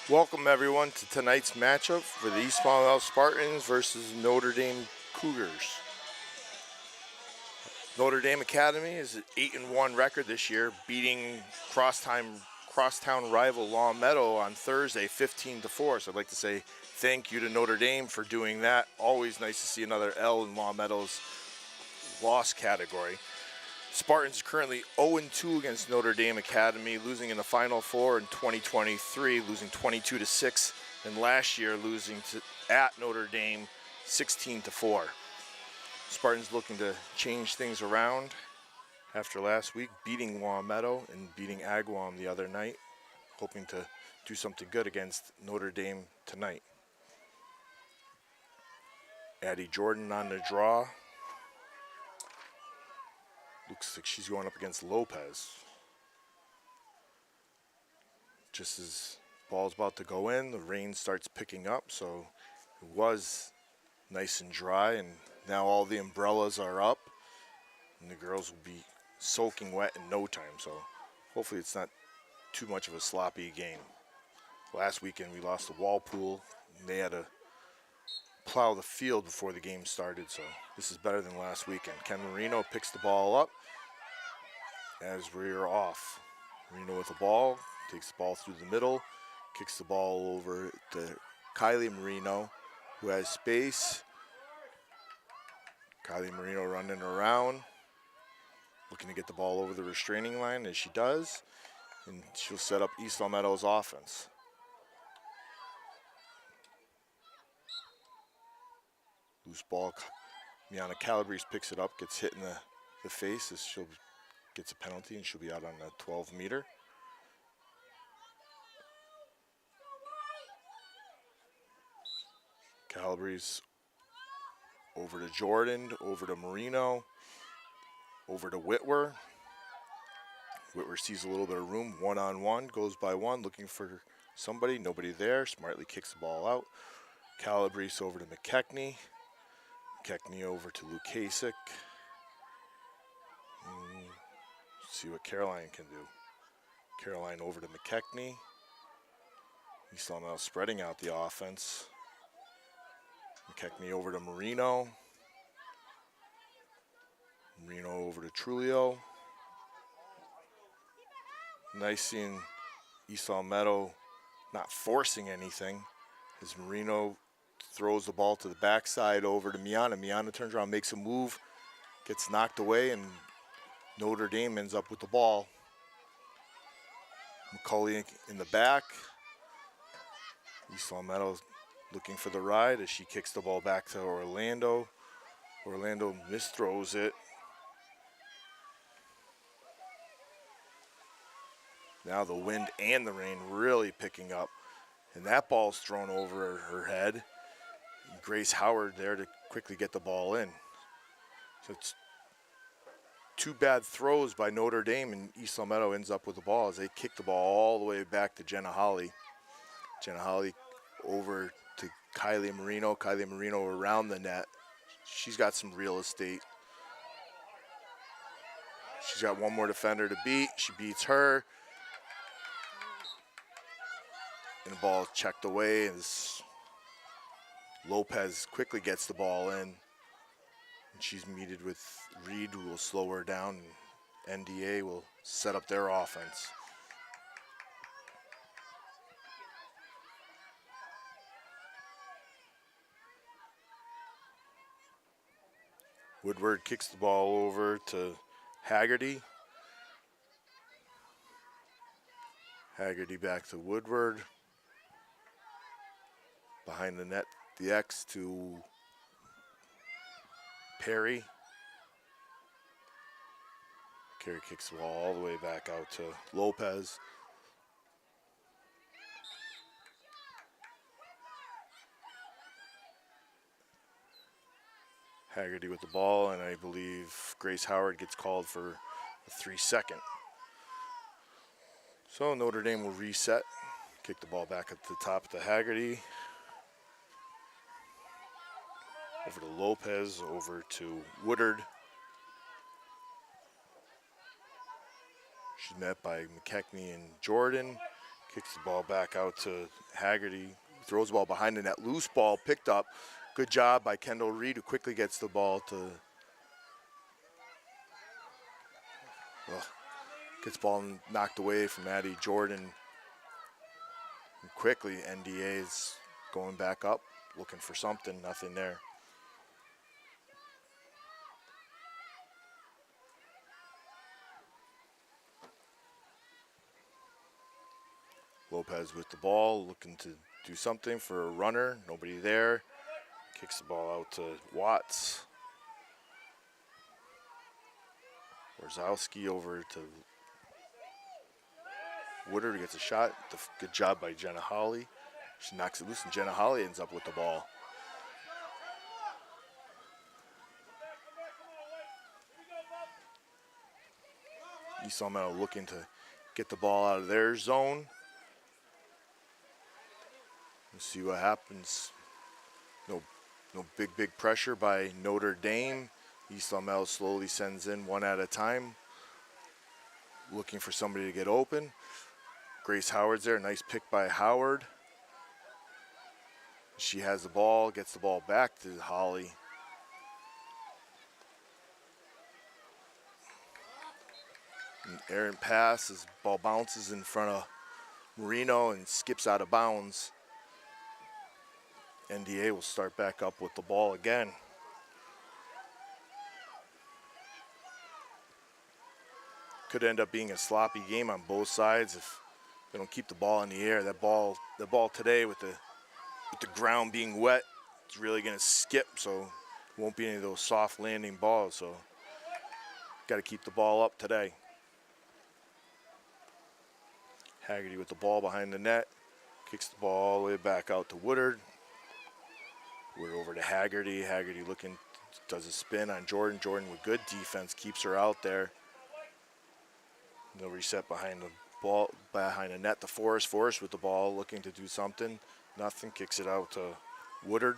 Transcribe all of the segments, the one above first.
Welcome everyone to tonight's matchup for the East Falmouth Spartans versus Notre Dame Cougars. Notre Dame Academy is an 8-1 record this year, beating crosstown rival Long Meadow on Thursday 15-4. So I'd like to say thank you to Notre Dame for doing that. Always nice to see another L in Long Meadow's loss category. Spartans are currently 0-2 against Notre Dame Academy, losing in the Final Four in 2023, losing 22-6, and last year losing at Notre Dame 16-4. Spartans looking to change things around after last week, beating Long Meadow and beating Agawam the other night, hoping to do something good against Notre Dame tonight. Addie Jordan on the draw. Looks like she's going up against Lopez. Just as the ball's about to go in, the rain starts picking up, so it was nice and dry, and now all the umbrellas are up, and the girls will be soaking wet in no time, so hopefully it's not too much of a sloppy game. Last weekend we lost to Walpole, and they had to plow the field before the game started, so this is better than last weekend. Ken Marino picks the ball up as we're off. Marino with the ball, takes the ball through the middle, kicks the ball over to Kylie Marino, who has space. Kylie Marino running around, looking to get the ball over the restraining line, as she does, and she'll set up East Meadow's offense. Loose ball, Miana Calabrese picks it up, gets hit in the face as she'll gets a penalty, and she'll be out on the 12-meter. Calabrese over to Jordan, over to Marino, over to Whitwer. Whitwer sees a little bit of room, one-on-one, goes by one, looking for somebody, nobody there, smartly kicks the ball out. Calabrese over to McKechnie. McKechnie over to Lukasik. See what Caroline can do. Caroline over to McKechnie. East Long Meadow spreading out the offense. McKechnie over to Marino. Marino over to Trulio. Nice seeing East Long Meadow not forcing anything as Marino throws the ball to the backside over to Miana. Miana turns around, makes a move, gets knocked away, and Notre Dame ends up with the ball. McCauley in the back. East Long Meadow looking for the ride as she kicks the ball back to Orlando. Orlando misthrows it. Now the wind and the rain really picking up, and that ball's thrown over her head. Grace Howard there to quickly get the ball in. So it's two bad throws by Notre Dame, and East Long Meadow ends up with the ball as they kick the ball all the way back to Jenna Holly. Jenna Holly over to Kylie Marino. Kylie Marino around the net. She's got some real estate. She's got one more defender to beat. She beats her. And the ball checked away as Lopez quickly gets the ball in. And she's meted with Reed, who will slow her down, and NDA will set up their offense. Woodward kicks the ball over to Haggerty. Haggerty back to Woodward. Behind the net, the X to Perry. Carey kicks the ball all the way back out to Lopez. Haggerty with the ball, and I believe Grace Howard gets called for a 3-second. So Notre Dame will reset, kick the ball back at the top to Haggerty. Over to Lopez, over to Woodard. She's met by McKechnie and Jordan. Kicks the ball back out to Haggerty. Throws the ball behind the net. Loose ball picked up. Good job by Kendall Reed, who quickly gets the ball to... gets the ball knocked away from Addie Jordan. And quickly, NDA is going back up, looking for something. Nothing there. Lopez with the ball, looking to do something for a runner. Nobody there. Kicks the ball out to Watts. Warzowski over to Woodard, gets a shot. Good job by Jenna Holly. She knocks it loose, and Jenna Holly ends up with the ball. East Long Meadow looking to get the ball out of their zone. We'll see what happens. No big pressure by Notre Dame. East Long Meadow slowly sends in one at a time, looking for somebody to get open. Grace Howard's there, nice pick by Howard. She has the ball, gets the ball back to Holly. An errant pass as ball bounces in front of Marino and skips out of bounds. NDA will start back up with the ball again. Could end up being a sloppy game on both sides if they don't keep the ball in the air. The ball today with the ground being wet, it's really going to skip, so it won't be any of those soft landing balls. So got to keep the ball up today. Haggerty with the ball behind the net, kicks the ball all the way back out to Woodard. Woodard over to Haggerty. Haggerty looking, does a spin on Jordan. Jordan with good defense keeps her out there. They'll reset behind the ball, behind the net to Forrest. Forrest with the ball, looking to do something. Nothing, kicks it out to Woodard.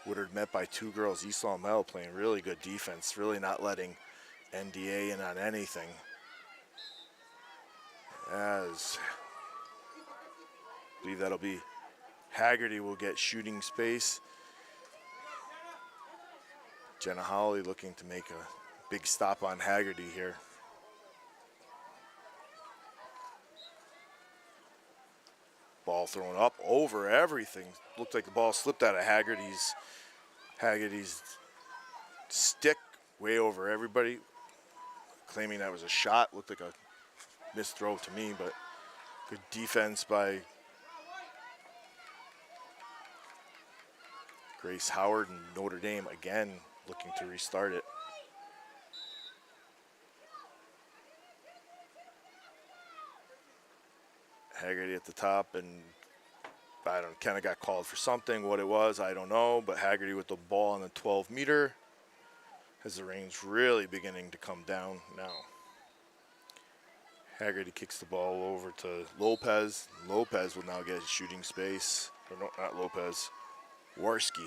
Woodard met by two girls. East Long Meadow playing really good defense, really not letting NDA in on anything. As I believe that'll be Haggerty will get shooting space. Jenna Holly looking to make a big stop on Haggerty here. Ball thrown up over everything. Looked like the ball slipped out of Haggerty's stick, way over everybody. Claiming that was a shot. Looked like a missed throw to me, but good defense by Grace Howard, and Notre Dame again looking to restart it. Haggerty at the top, and I don't know, kind of got called for something. What it was, I don't know, but Haggerty with the ball on the 12-meter as the rain's really beginning to come down now. Haggerty kicks the ball over to Lopez. Lopez will now get shooting space. Or no, not Lopez, Warski.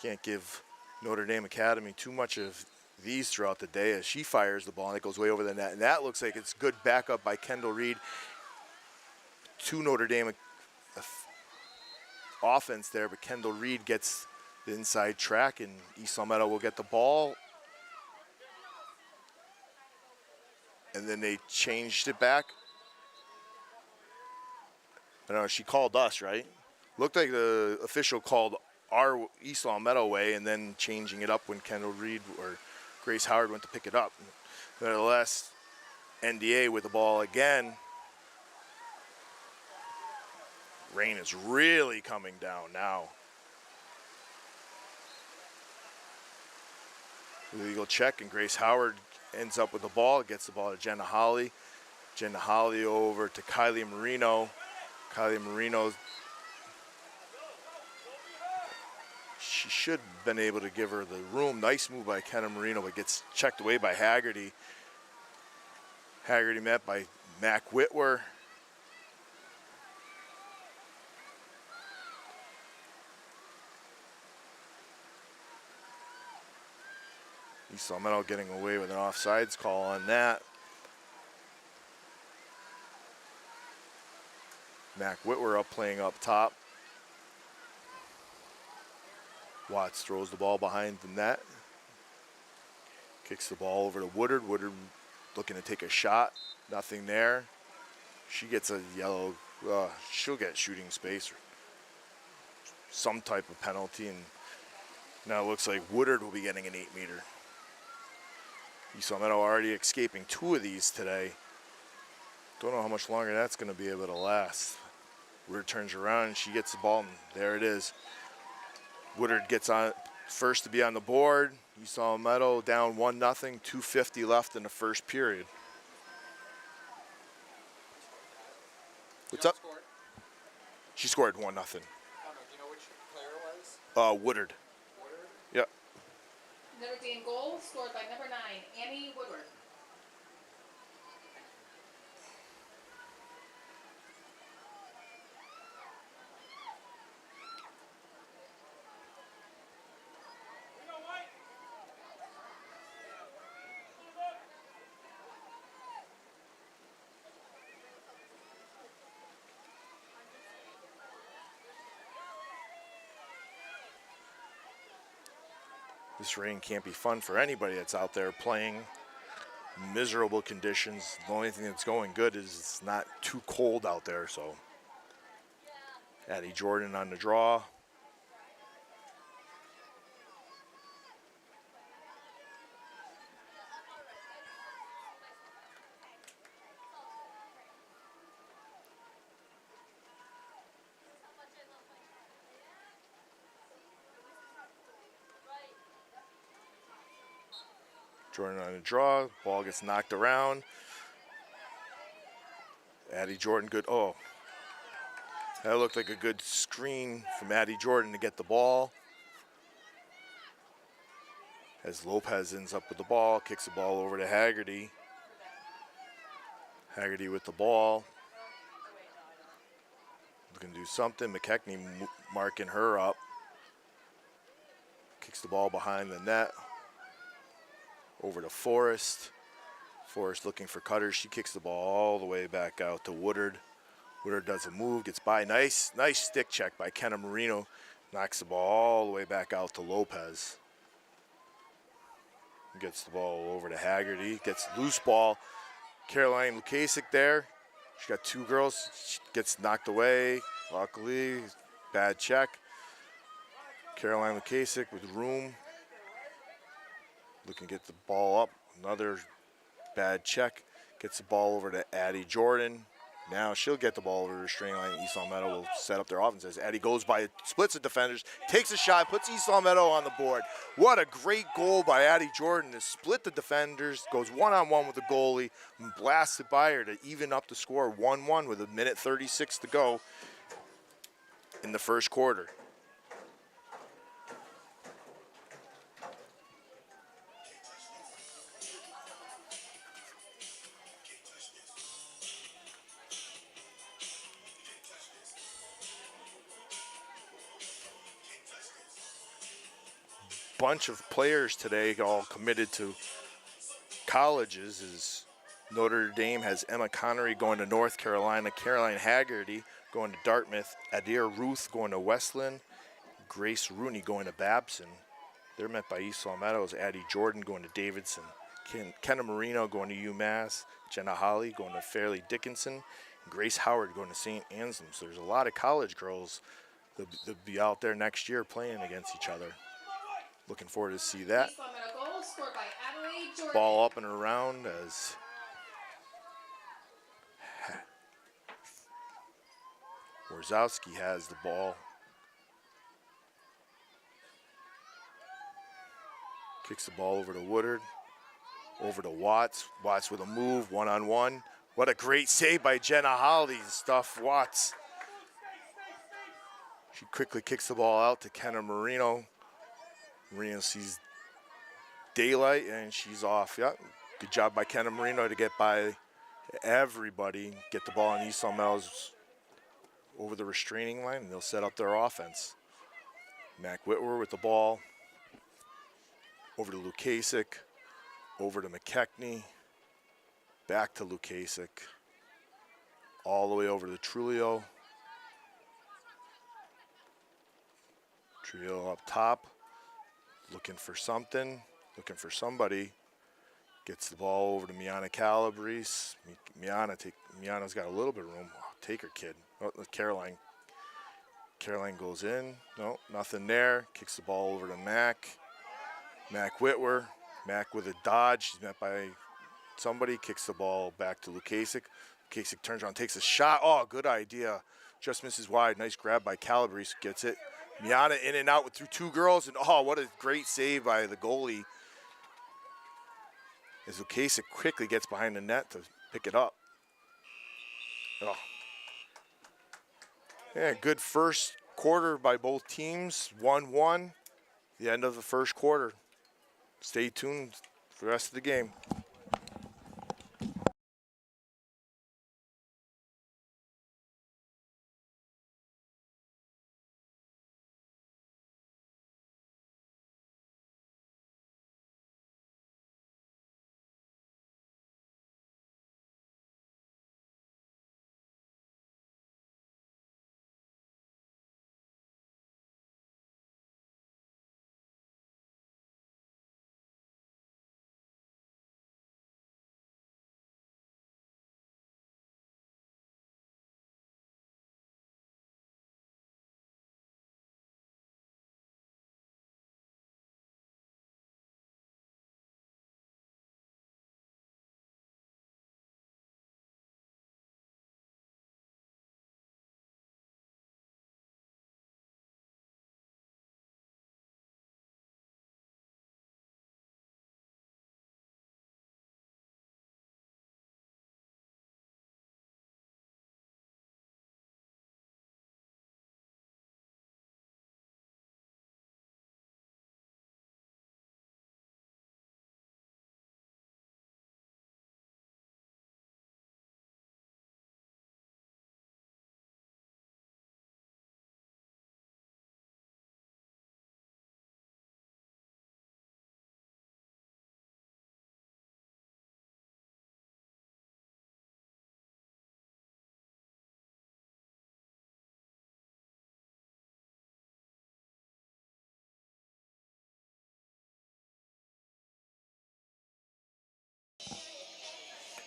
Can't give Notre Dame Academy too much of these throughout the day as she fires the ball and it goes way over the net. And that looks like it's good backup by Kendall Reed to Notre Dame offense there, but Kendall Reed gets the inside track and East Long Meadow will get the ball. And then they changed it back. I don't know, she called us, right? Looked like the official called our East Long Meadow way and then changing it up when Kendall Reed or Grace Howard went to pick it up. Nevertheless, NDA with the ball again. Rain is really coming down now. Legal check, and Grace Howard ends up with the ball, gets the ball to Jenna Holly. Jenna Holly over to Kylie Marino. Kylie Marino, should have been able to give her the room. Nice move by Kenna Marino, but gets checked away by Haggerty. Haggerty met by Mac Whitwer. East Palmetto getting away with an offsides call on that. Mac Whitwer up playing up top. Watts throws the ball behind the net. Kicks the ball over to Woodard. Woodard looking to take a shot. Nothing there. She gets a yellow. She'll get shooting space or some type of penalty. And now it looks like Woodard will be getting an 8-meter. East Palmetto already escaping 2 of these today. Don't know how much longer that's going to be able to last. Woodard turns around and she gets the ball, and there it is. Woodard gets on first to be on the board. East Palmetto down 1-0, 2:50 left in the first period. What's up? Scored? She scored 1-0. Do you know which player it was? Woodard. Woodard? Yep. Notre Dame goal scored by number 9, Annie Woodward. This rain can't be fun for anybody that's out there playing. Miserable conditions. The only thing that's going good is it's not too cold out there, so. Addie Jordan on the draw. Jordan on a draw, ball gets knocked around. Addie Jordan, good, oh. That looked like a good screen from Addie Jordan to get the ball. As Lopez ends up with the ball, kicks the ball over to Haggerty. Haggerty with the ball. Looking to do something, McKechnie marking her up. Kicks the ball behind the net. Over to Forrest. Forrest looking for Cutter. She kicks the ball all the way back out to Woodard. Woodard does a move, gets by. Nice stick check by Kenna Marino. Knocks the ball all the way back out to Lopez. Gets the ball over to Haggerty. Gets loose ball. Caroline Lukasik there. She got 2 girls. She gets knocked away. Luckily, bad check. Caroline Lukasik with room. Looking to get the ball up. Another bad check. Gets the ball over to Addie Jordan. Now she'll get the ball over to the string line. East Palmetto will set up their offense. As Addie goes by, splits the defenders, takes a shot, puts East Palmetto on the board. What a great goal by Addie Jordan to split the defenders. Goes one-on-one with the goalie and blasts it by her to even up the score 1-1 with 1:36 to go in the first quarter. Bunch of players today all committed to colleges. As Notre Dame has Emma Connery going to North Carolina, Caroline Haggerty going to Dartmouth, Adair Ruth going to Westland, Grace Rooney going to Babson. They're met by East Palmetto as Addie Jordan going to Davidson, Kenna Marino going to UMass, Jenna Holly going to Fairleigh Dickinson, Grace Howard going to St. Anselm. So there's a lot of college girls that'll be out there next year playing against each other. Looking forward to see that. Goal scored by Adelaide Jordan. Ball up and around as Warzowski has the ball. Kicks the ball over to Woodard. Over to Watts. Watts with a move, one-on-one. What a great save by Jenna Holly to stuff Watts. She quickly kicks the ball out to Kenna Marino. Marino sees daylight, and she's off. Yeah, good job by Kenna Marino to get by everybody, get the ball on East Long Meadows over the restraining line, and they'll set up their offense. Mac Whitwer with the ball, over to Lukasik, over to McKechnie, back to Lukasik, all the way over to Trulio. Trulio up top, looking for something, looking for somebody. Gets the ball over to Miana Calabrese. Miana's got a little bit of room. Oh, take her, kid. Oh, Caroline. Caroline goes in. No, nothing there. Kicks the ball over to Mac. Mac Whitwer. Mac with a dodge. She's met by somebody. Kicks the ball back to Lukasik. Lukasik turns around, takes a shot. Oh, good idea. Just misses wide. Nice grab by Calabrese. Gets it. Miana in and out through two girls. And oh, what a great save by the goalie, as Lukasik quickly gets behind the net to pick it up. Oh. Yeah, good first quarter by both teams. 1-1, the end of the first quarter. Stay tuned for the rest of the game.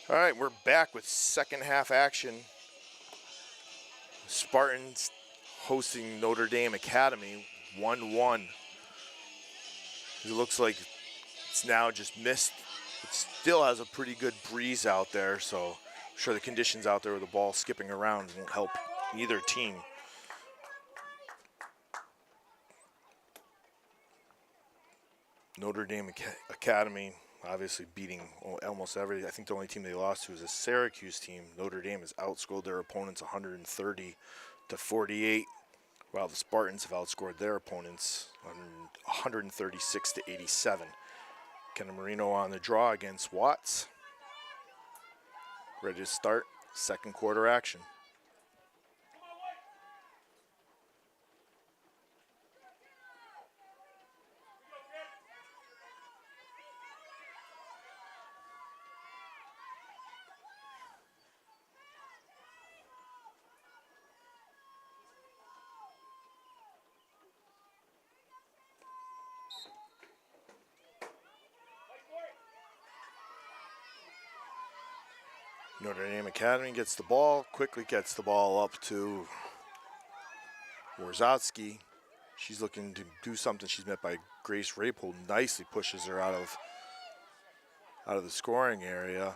All right, we're back with second half action. Spartans hosting Notre Dame Academy, 1-1. It looks like it's now just missed. It still has a pretty good breeze out there, so I'm sure the conditions out there with the ball skipping around won't help either team. Notre Dame Academy obviously beating almost every. I think the only team they lost to is a Syracuse team. Notre Dame has outscored their opponents 130-48, while the Spartans have outscored their opponents 136-87. Kenna Marino on the draw against Watts. Ready to start second quarter action. Notre Dame Academy gets the ball, quickly gets the ball up to Warzowski. She's looking to do something. She's met by Grace Raple, nicely pushes her out of the scoring area.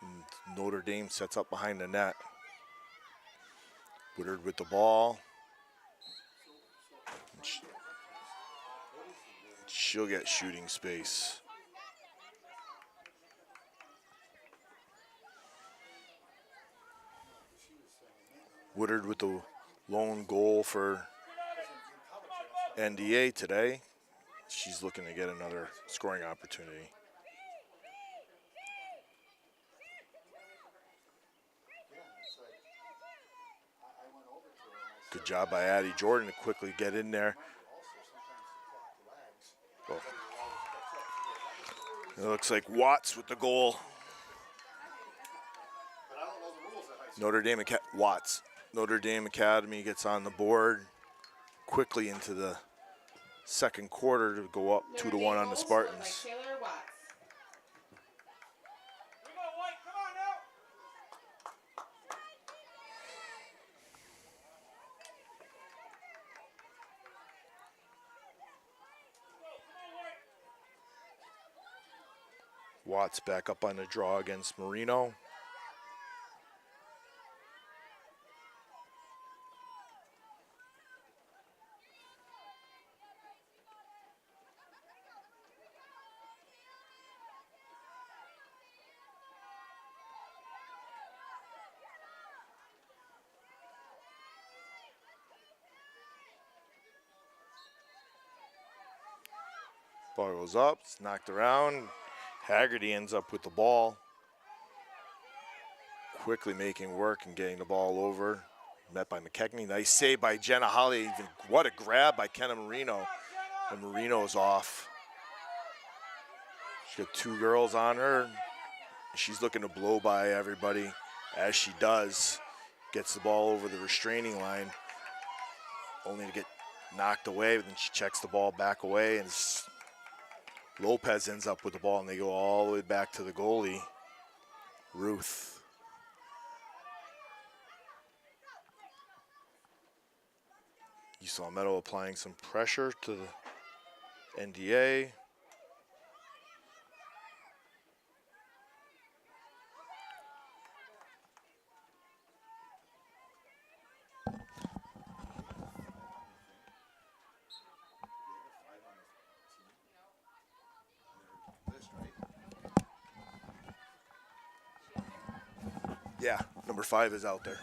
And Notre Dame sets up behind the net. Woodard with the ball. She'll get shooting space. Woodard with the lone goal for NDA today. She's looking to get another scoring opportunity. Good job by Addie Jordan to quickly get in there. Oh. It looks like Watts with the goal. Notre Dame Watts. Notre Dame Academy gets on the board quickly into the second quarter to go up 2-1 on the Spartans. Watts back up on the draw against Marino. Ball goes up, it's knocked around. Haggerty ends up with the ball. Quickly making work and getting the ball over. Met by McKechnie. Nice save by Jenna Holly. What a grab by Kenna Marino. And Marino's off. She's got 2 girls on her. She's looking to blow by everybody as she does. Gets the ball over the restraining line. Only to get knocked away, but then she checks the ball back away, and Lopez ends up with the ball, and they go all the way back to the goalie, Ruth. You saw Meadow applying some pressure to the NDA. Yeah, number 5 is out there.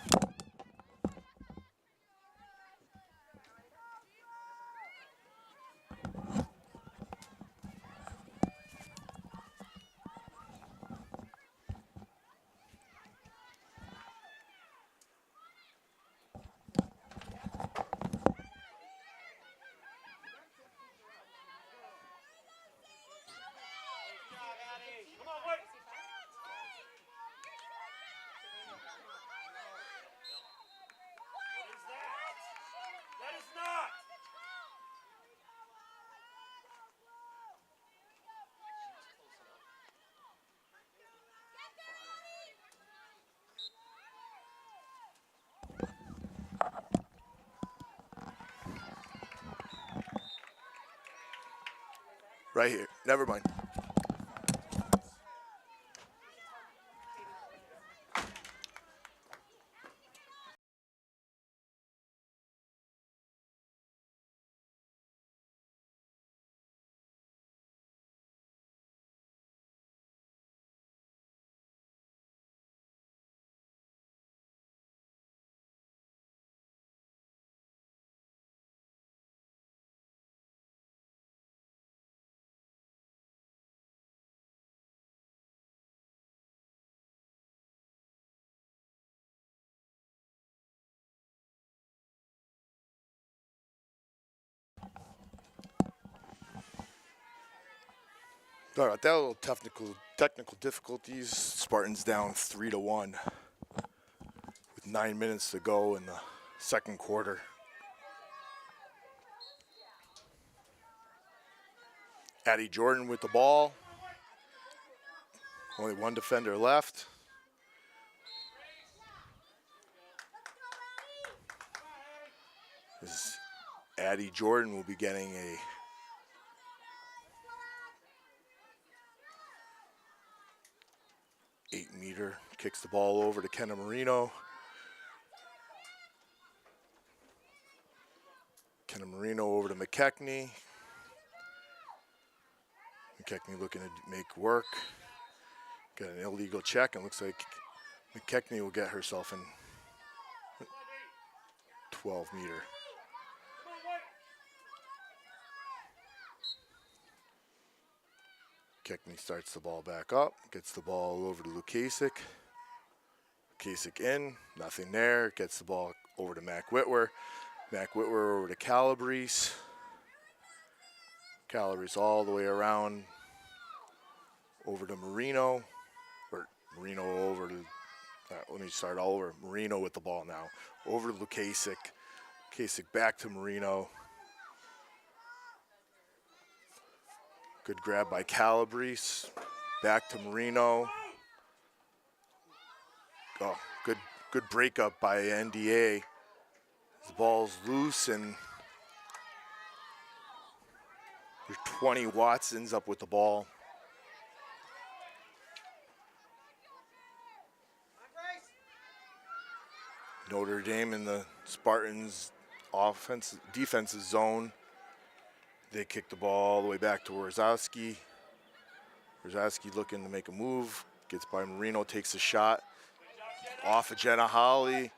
Right here. Never mind. All right, that little technical difficulties. Spartans down 3-1 with 9 minutes to go in the second quarter. Addie Jordan with the ball. Only 1 defender left. As Addie Jordan will be getting a meter, kicks the ball over to Kenna Marino. Kenna Marino over to McKechnie. McKechnie looking to make work. Got an illegal check, and looks like McKechnie will get herself in 12 meter. McKechnie starts the ball back up, gets the ball over to Lukasik. Lukasik in, nothing there, gets the ball over to Mac Whitwer. Mac Whitwer over to Calabrese. Calabrese all the way around over to Marino. Or Marino over to, let me start all over. Marino with the ball now. Over to Lukasik. Lukasik back to Marino. Good grab by Calabrese. Back to Marino. Oh, good breakup by NDA. The ball's loose and your 20 Watson's up with the ball. Notre Dame in the Spartans' defensive zone. They kick the ball all the way back to Warzowski. Warzowski looking to make a move. Gets by Marino, takes a shot. Off of Jenna Holly.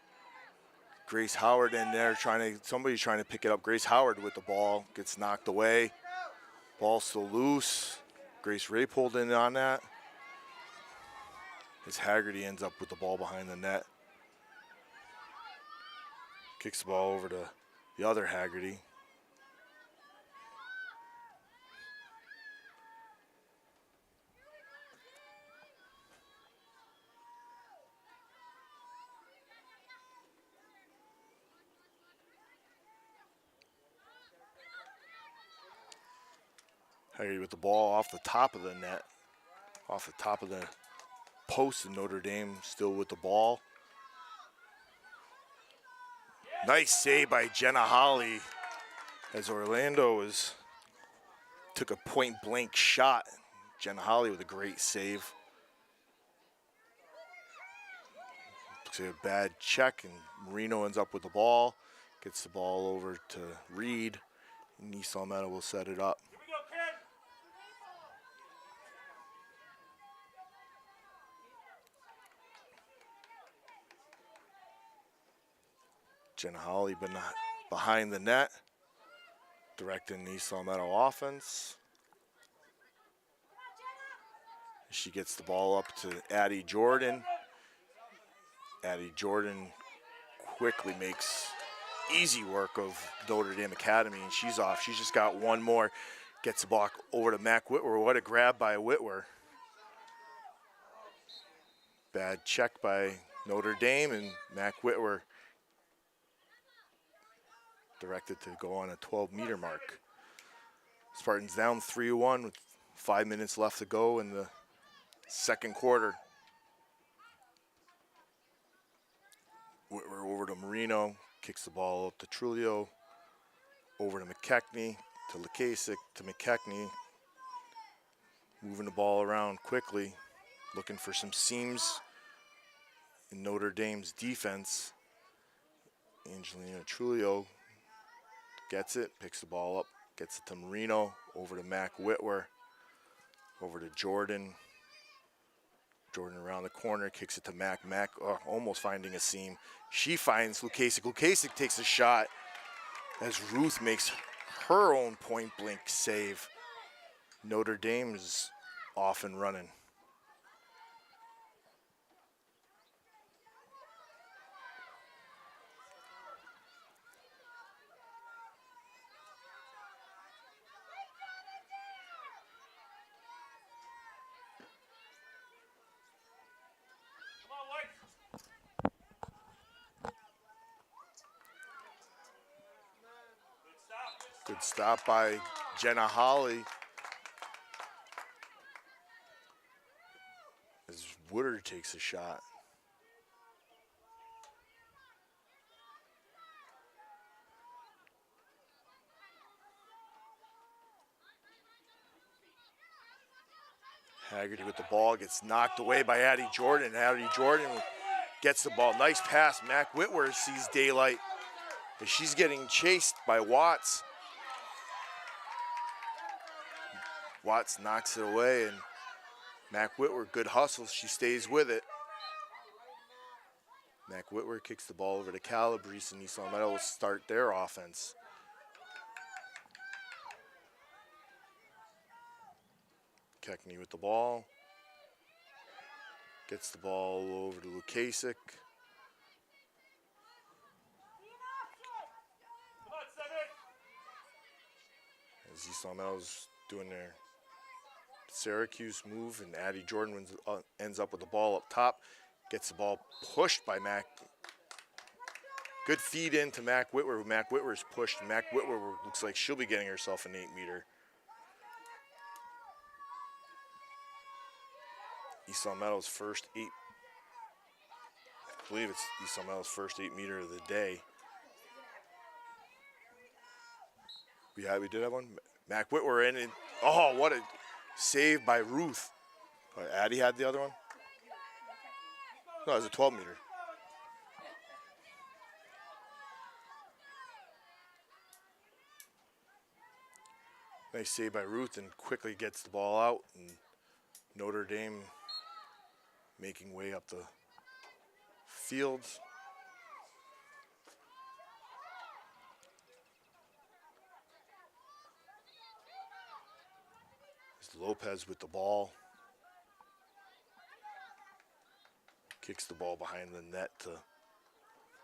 Grace Howard in there somebody's trying to pick it up. Grace Howard with the ball. Gets knocked away. Ball still loose. Grace Ray pulled in on that. As Haggerty ends up with the ball behind the net. Kicks the ball over to the other Haggerty. Haggerty with the ball off the top of the net. Off the top of the post, and Notre Dame still with the ball. Nice save by Jenna Holly as Orlando took a point blank shot. Jenna Holly with a great save. Looks like a bad check, and Marino ends up with the ball. Gets the ball over to Reed. And East Salmetta will set it up. Jenna Holly but not behind the net, directing the East Salmetta offense. She gets the ball up to Addie Jordan. Addie Jordan quickly makes easy work of Notre Dame Academy, and she's off. She's just got one more. Gets the ball over to Mac Whitwer. What a grab by Whitwer. Bad check by Notre Dame, and Mac Whitwer directed to go on a 12-meter mark. Spartans down 3-1 with 5 minutes left to go in the second quarter. Whitwer over to Marino, kicks the ball up to Trulio, over to McKechnie, to Lukasik, to McKechnie. Moving the ball around quickly, looking for some seams in Notre Dame's defense. Angelina Trulio gets it, picks the ball up, gets it to Marino, over to Mac Whitwer, over to Jordan. Jordan around the corner, kicks it to Mac. Mac almost finding a seam. She finds Lukasik. Lukasik takes a shot as Ruth makes her own point blank save. Notre Dame is off and running. Good stop by Jenna Holly. As Woodard takes a shot. Haggerty with the ball, gets knocked away by Addie Jordan. Addie Jordan gets the ball. Nice pass. Mac Whitwer sees daylight as she's getting chased by Watts. Watts knocks it away, and Mac Whitwer, good hustle. She stays with it. Mac Whitwer kicks the ball over to Calabrese, and East Salmetta will start their offense. McKechnie with the ball. Gets the ball over to Lukasik. As East Long Meadow's doing their Syracuse move, and Addie Jordan ends up with the ball up top. Gets the ball pushed by Mac. Good feed in to Mac Whitwer. Mac Whitwer's pushed, and Mac Whitwer looks like she'll be getting herself an 8-meter. East Long Meadow's first 8. I believe it's East Long Meadow's first 8-meter of the day. Yeah, we did have one. Mac Whitwer in, and oh, what a save by Ruth. Addie had the other one? No, it was a 12-meter. Nice save by Ruth, and quickly gets the ball out, and Notre Dame making way up the fields. It's Lopez with the ball. Kicks the ball behind the net to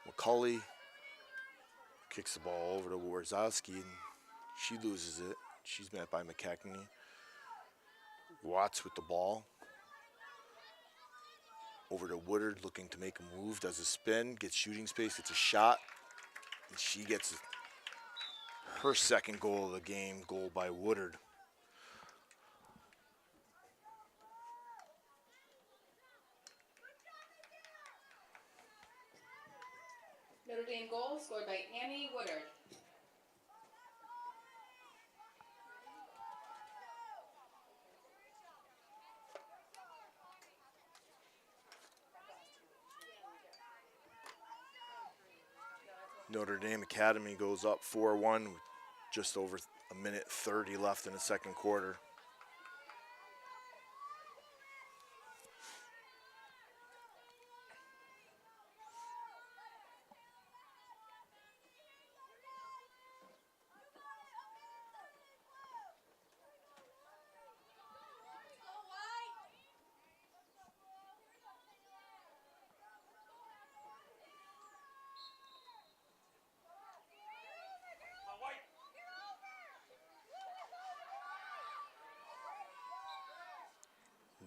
McCulley. Kicks the ball over to Warzowski, and she loses it. She's met by McKechnie. Watts with the ball. Over to Woodard, looking to make a move, does a spin, gets shooting space, gets a shot, and she gets her second goal of the game, goal by Woodard. Notre Dame goal scored by Annie Woodard. Notre Dame Academy goes up 4-1 with just over a minute 30 left in the second quarter.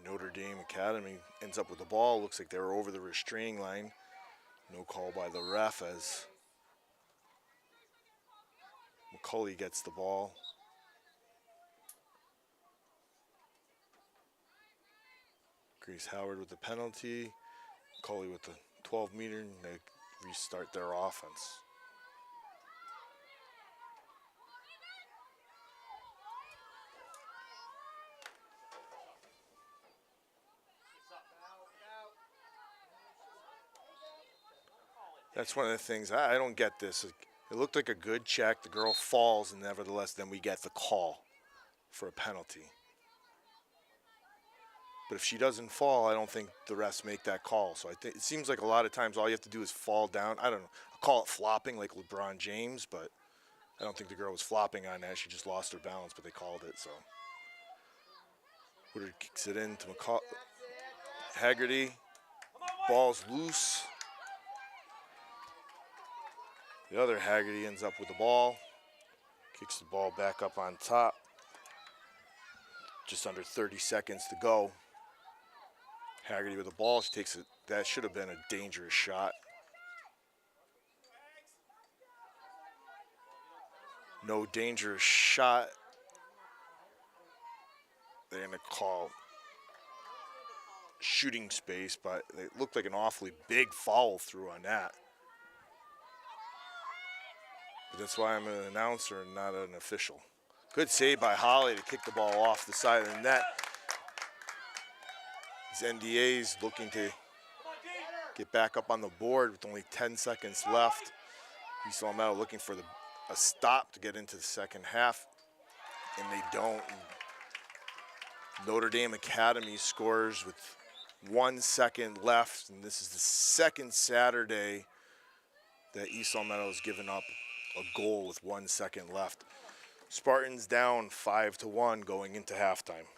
Notre Dame Academy ends up with the ball. Looks like they were over the restraining line. No call by the ref as McCulley gets the ball. Grace Howard with the penalty. McCulley with the 12-meter, and they restart their offense. That's one of the things, I don't get this. It looked like a good check. The girl falls, and nevertheless, then we get the call for a penalty. But if she doesn't fall, I don't think the refs make that call. So I think it seems like a lot of times all you have to do is fall down. I don't know. I'll call it flopping like LeBron James, but I don't think the girl was flopping on that. She just lost her balance, but they called it. So Woodard kicks it in to Haggerty. Ball's loose. The other Haggerty ends up with the ball. Kicks the ball back up on top. Just under 30 seconds to go. Haggerty with the ball. She takes it. That should have been a dangerous shot. No dangerous shot. They're going to call shooting space, but it looked like an awfully big follow through on that. But that's why I'm an announcer and not an official. Good save by Holly to kick the ball off the side of the net. These NDAs looking to get back up on the board with only 10 seconds left. East Long Meadow looking for a stop to get into the second half, and they don't. Notre Dame Academy scores with 1 second left, and this is the second Saturday that East Long Meadow has given up a goal with 1 second left. Spartans down 5-1 going into halftime.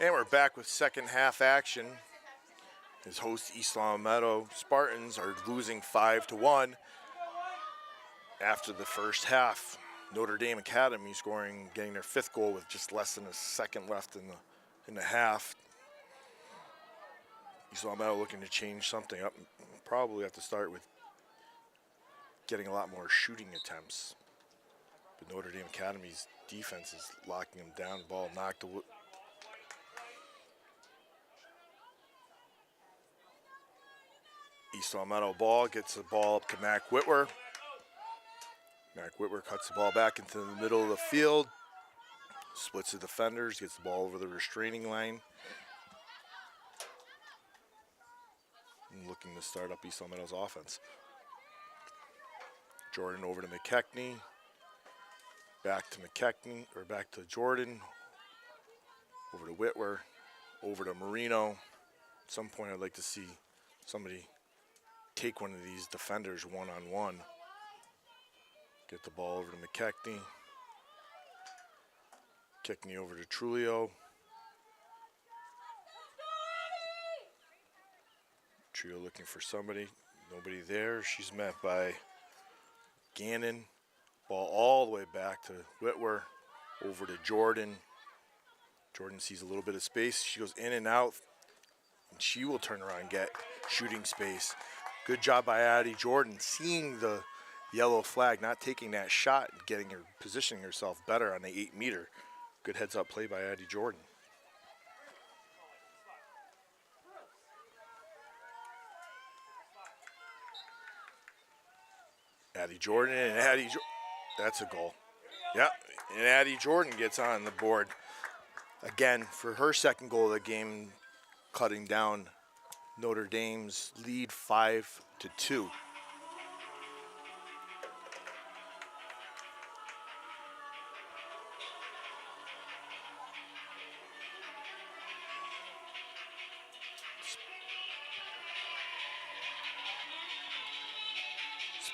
And we're back with second half action. His host East Long Meadow Spartans are losing 5-1 after the first half. Notre Dame Academy getting their fifth goal with just less than a second left in the half. East Long Meadow looking to change something up. Probably have to start with getting a lot more shooting attempts. But Notre Dame Academy's defense is locking them down. The ball knocked away. East Long Meadow ball gets the ball up to Mac Whitwer. Mac Whitwer cuts the ball back into the middle of the field. Splits the defenders, gets the ball over the restraining line. And looking to start up East Long Meadow's offense. Jordan over to McKechnie. Back to Jordan. Over to Whitwer. Over to Marino. At some point I'd like to see somebody take one of these defenders one-on-one. Get the ball over to McKechnie. McKechnie over to Trulio. Trulio looking for somebody. Nobody there. She's met by Gannon. Ball all the way back to Whitwer. Over to Jordan. Jordan sees a little bit of space. She goes in and out. And she will turn around and get shooting space. Good job by Addie Jordan, seeing the yellow flag, not taking that shot, and positioning herself better on the 8-meter. Good heads-up play by Addie Jordan. Addie Jordan and that's a goal. Yep, and Addie Jordan gets on the board again for her second goal of the game, cutting down Notre Dame's lead 5-2.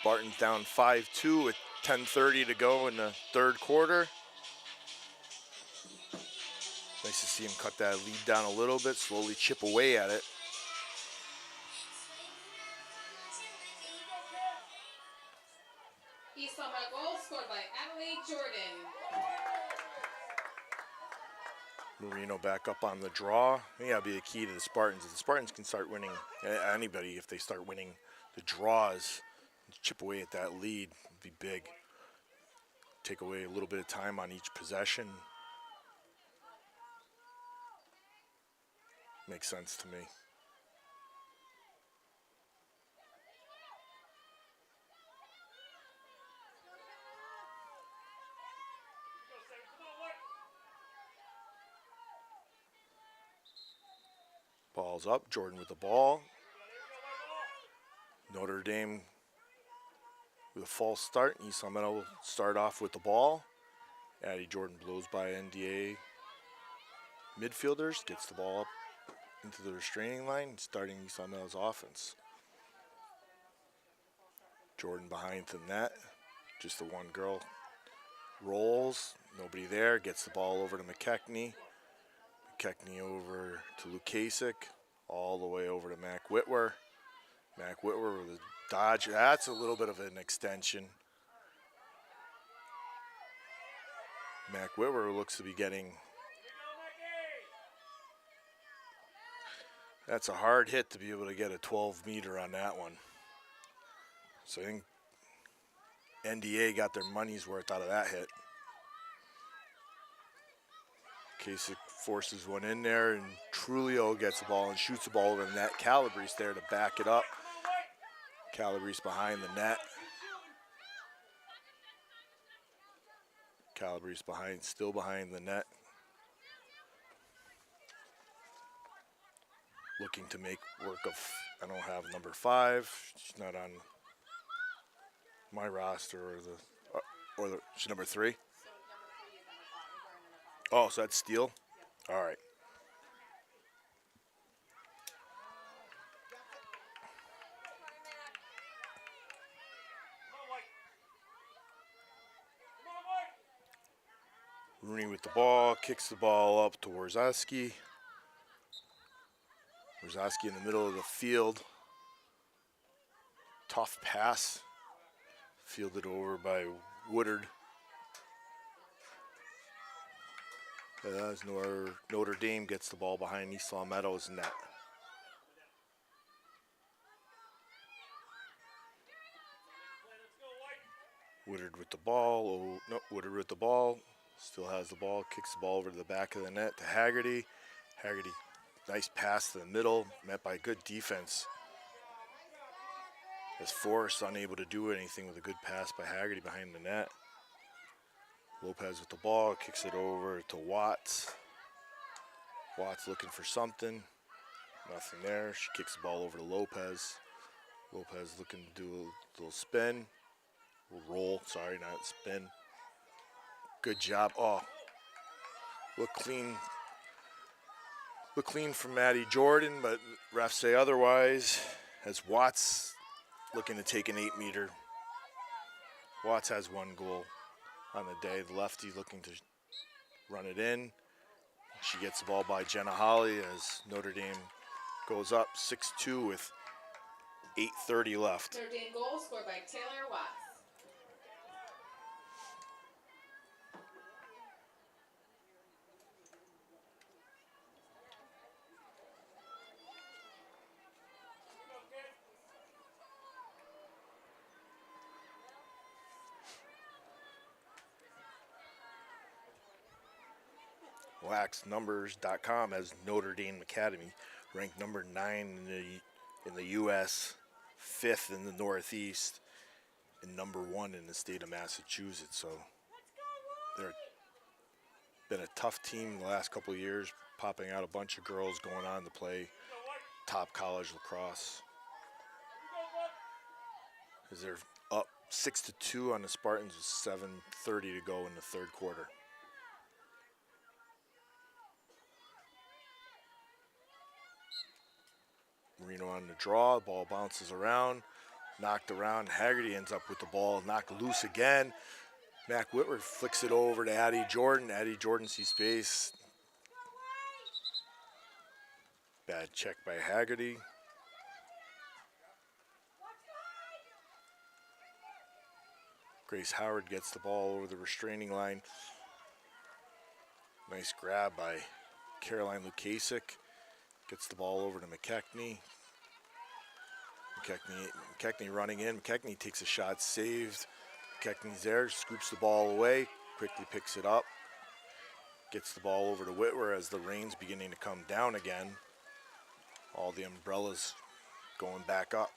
Spartans down 5-2 with 10:30 to go in the third quarter. Nice to see him cut that lead down a little bit, slowly chip away at it. East Long Meadow goal scored by Adelaide Jordan. Marino back up on the draw. Maybe that'll be a key to the Spartans. If the Spartans can start winning, anybody, if they start winning the draws, chip away at that lead, would be big. Take away a little bit of time on each possession. Makes sense to me. Ball's up, Jordan with the ball. Notre Dame with a false start. East Long Meadow will start off with the ball. Addie Jordan blows by NDA midfielders, gets the ball up into the restraining line, starting East Long Meadow's offense. Jordan behind the net, just the one girl. Rolls, nobody there, gets the ball over to McKechnie. McKechnie over to Lukasik, all the way over to Mac Whitwer. Mac Whitwer with a dodge. That's a little bit of an extension. Mac Whitwer looks to be getting. That's a hard hit to be able to get a 12-meter on that one. So I think NDA got their money's worth out of that hit. Kasich forces one in there, and Trulio gets the ball and shoots the ball over the net. Calabrese there to back it up. Calabrese behind the net. Calabrese still behind the net. Looking to make work of, I don't have number 5. She's not on my roster she's number 3. Oh, so that's Steele? All right. Rooney with the ball, kicks the ball up to Warzewski. Rosowski in the middle of the field. Tough pass. Fielded over by Woodard. As Notre Dame gets the ball behind East Long Meadow's net. Woodard with the ball. Oh, no, Woodard with the ball. Still has the ball. Kicks the ball over to the back of the net to Haggerty. Haggerty, nice pass to the middle. Met by good defense. As Forrest unable to do anything with a good pass by Haggerty behind the net. Lopez with the ball. Kicks it over to Watts. Watts looking for something. Nothing there. She kicks the ball over to Lopez. Lopez looking to do a little spin. Roll, sorry, not spin. Good job. Oh, look clean from Maddie Jordan, but refs say otherwise. As Watts looking to take an 8-meter. Watts has 1 goal on the day. The lefty looking to run it in. She gets the ball by Jenna Holly as Notre Dame goes up 6-2 with 8:30 left. Notre Dame goal scored by Taylor Watts. WaxNumbers.com has Notre Dame Academy ranked number 9 in the U.S., 5th in the Northeast, and number 1 in the state of Massachusetts. So they're been a tough team the last couple of years, popping out a bunch of girls going on to play top college lacrosse. As they're up 6-2 on the Spartans with 7:30 to go in the third quarter. Marino on the draw, ball bounces around, knocked around. Haggerty ends up with the ball, knocked loose again. Mac Whitworth flicks it over to Addie Jordan. Addie Jordan sees space. Bad check by Haggerty. Grace Howard gets the ball over the restraining line. Nice grab by Caroline Lukasik. Gets the ball over to McKechnie. McKechnie running in. McKechnie takes a shot, saved. McKechnie's there, scoops the ball away, quickly picks it up. Gets the ball over to Whitwer as the rain's beginning to come down again. All the umbrellas going back up.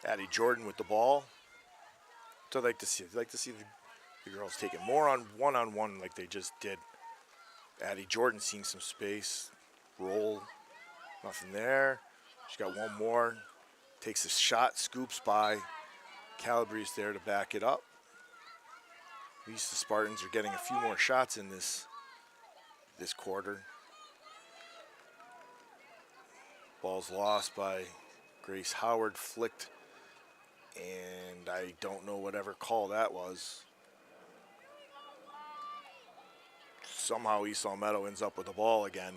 Addie Jordan with the ball. So I'd like to see the girls take it more on one like they just did. Addie Jordan seeing some space. Roll. Nothing there. She's got one more. Takes a shot, scoops by. Calabrese there to back it up. At least the Spartans are getting a few more shots in this quarter. Ball's lost by Grace Howard, flicked, and I don't know whatever call that was. Somehow East Long Meadow ends up with the ball again.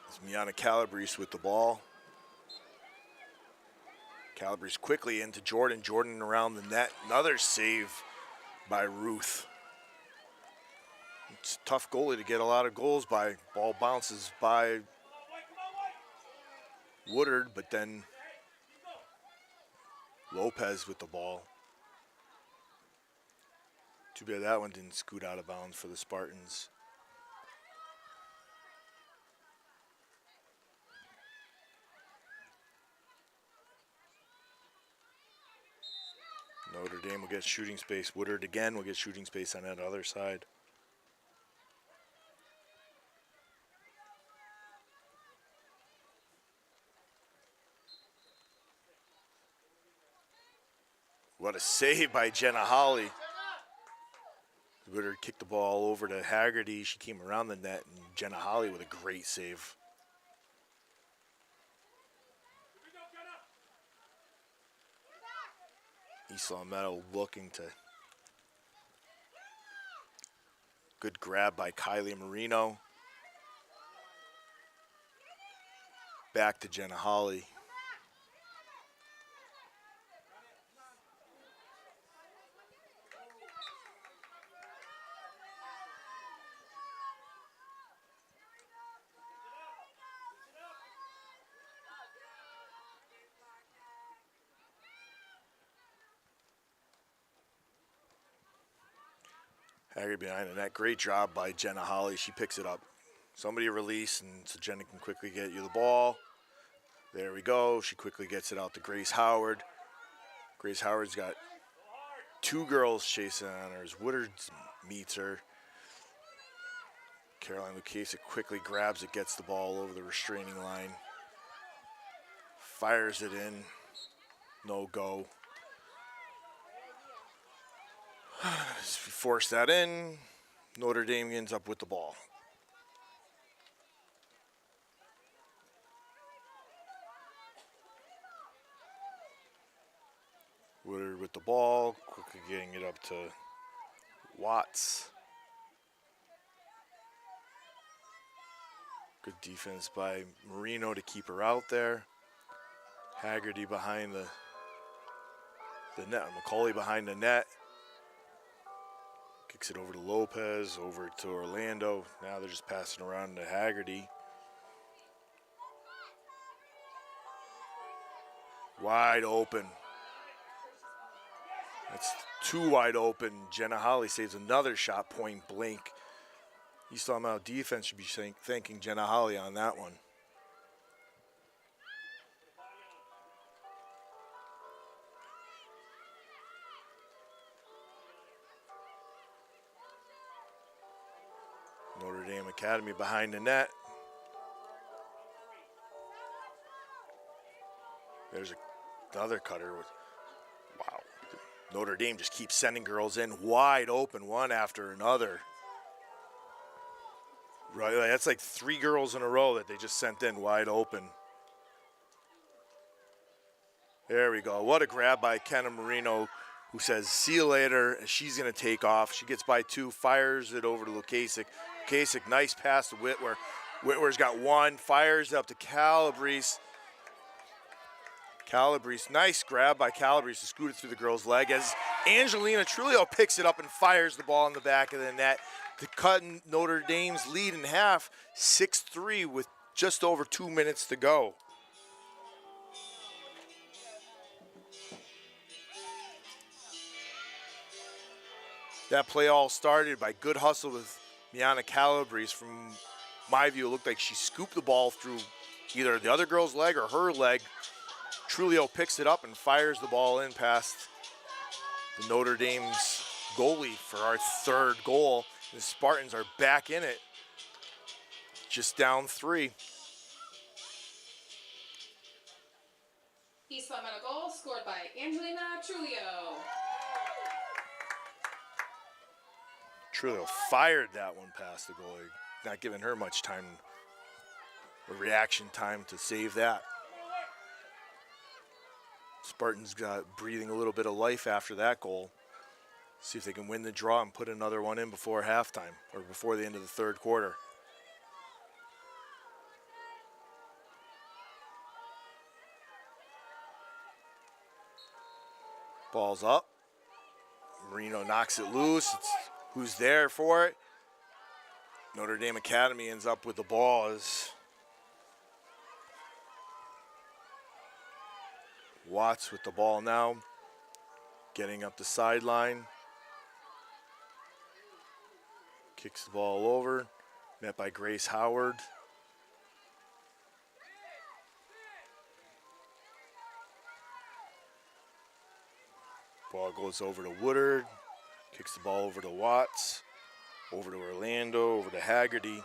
It's Miana Calabrese with the ball. Calabrese quickly into Jordan. Jordan around the net. Another save by Ruth. It's a tough goalie to get a lot of goals by. Ball bounces by Woodard, but then Lopez with the ball. Too bad that one didn't scoot out of bounds for the Spartans. Notre Dame will get shooting space. Woodard again will get shooting space on that other side. What a save by Jenna Holly. Woodard kicked the ball over to Haggerty. She came around the net, and Jenna Holly with a great save. East Long Meadow looking to. Good grab by Kylie Marino. back to Jenna Holly. Haggard behind the net. Great job by Jenna Holly. She picks it up. Somebody release, and so Jenna can quickly get you the ball. There we go. She quickly gets it out to Grace Howard. Grace Howard's got two girls chasing on her as Woodard meets her. Caroline Lucchese quickly grabs it, gets the ball over the restraining line. Fires it in. No go. As we force that in, Notre Dame ends up with the ball. Woodard with the ball, quickly getting it up to Watts. Good defense by Marino to keep her out there. Haggerty behind the net, McCauley behind the net. Kicks it over to Lopez, over to Orlando. Now they're just passing around to Haggerty. Wide open. That's too wide open. Jenna Holly saves another shot, point blank. East Long Meadow defense should be thanking Jenna Holly on that one. Notre Dame Academy behind the net. There's another cutter. Wow. Notre Dame just keeps sending girls in wide open, one after another. Right, that's like three girls in a row that they just sent in wide open. There we go. What a grab by Kenna Marino, who says, see you later, and she's going to take off. She gets by two, fires it over to Lukasik. Lukasik, nice pass to Whitwer. Whitwer's got one, fires it up to Calabrese. Calabrese, nice grab by Calabrese to scoot it through the girl's leg as Angelina Trulio picks it up and fires the ball in the back of the net to cut Notre Dame's lead in half, 6-3 with just over 2 minutes to go. That play all started by good hustle with Miana Calabrese. From my view, it looked like she scooped the ball through either the other girl's leg or her leg. Trulio picks it up and fires the ball in past the Notre Dame's goalie for our third goal. The Spartans are back in it, just down 3. East Long Meadow goal scored by Angelina Trulio. Trulio fired that one past the goalie, not giving her much time, or reaction time to save that. Spartans got breathing a little bit of life after that goal. See if they can win the draw and put another one in before halftime or before the end of the third quarter. Ball's up. Marino knocks it loose. It's who's there for it. Notre Dame Academy ends up with the ball as Watts with the ball now, getting up the sideline. Kicks the ball over, met by Grace Howard. Ball goes over to Woodard, kicks the ball over to Watts, over to Orlando, over to Haggerty.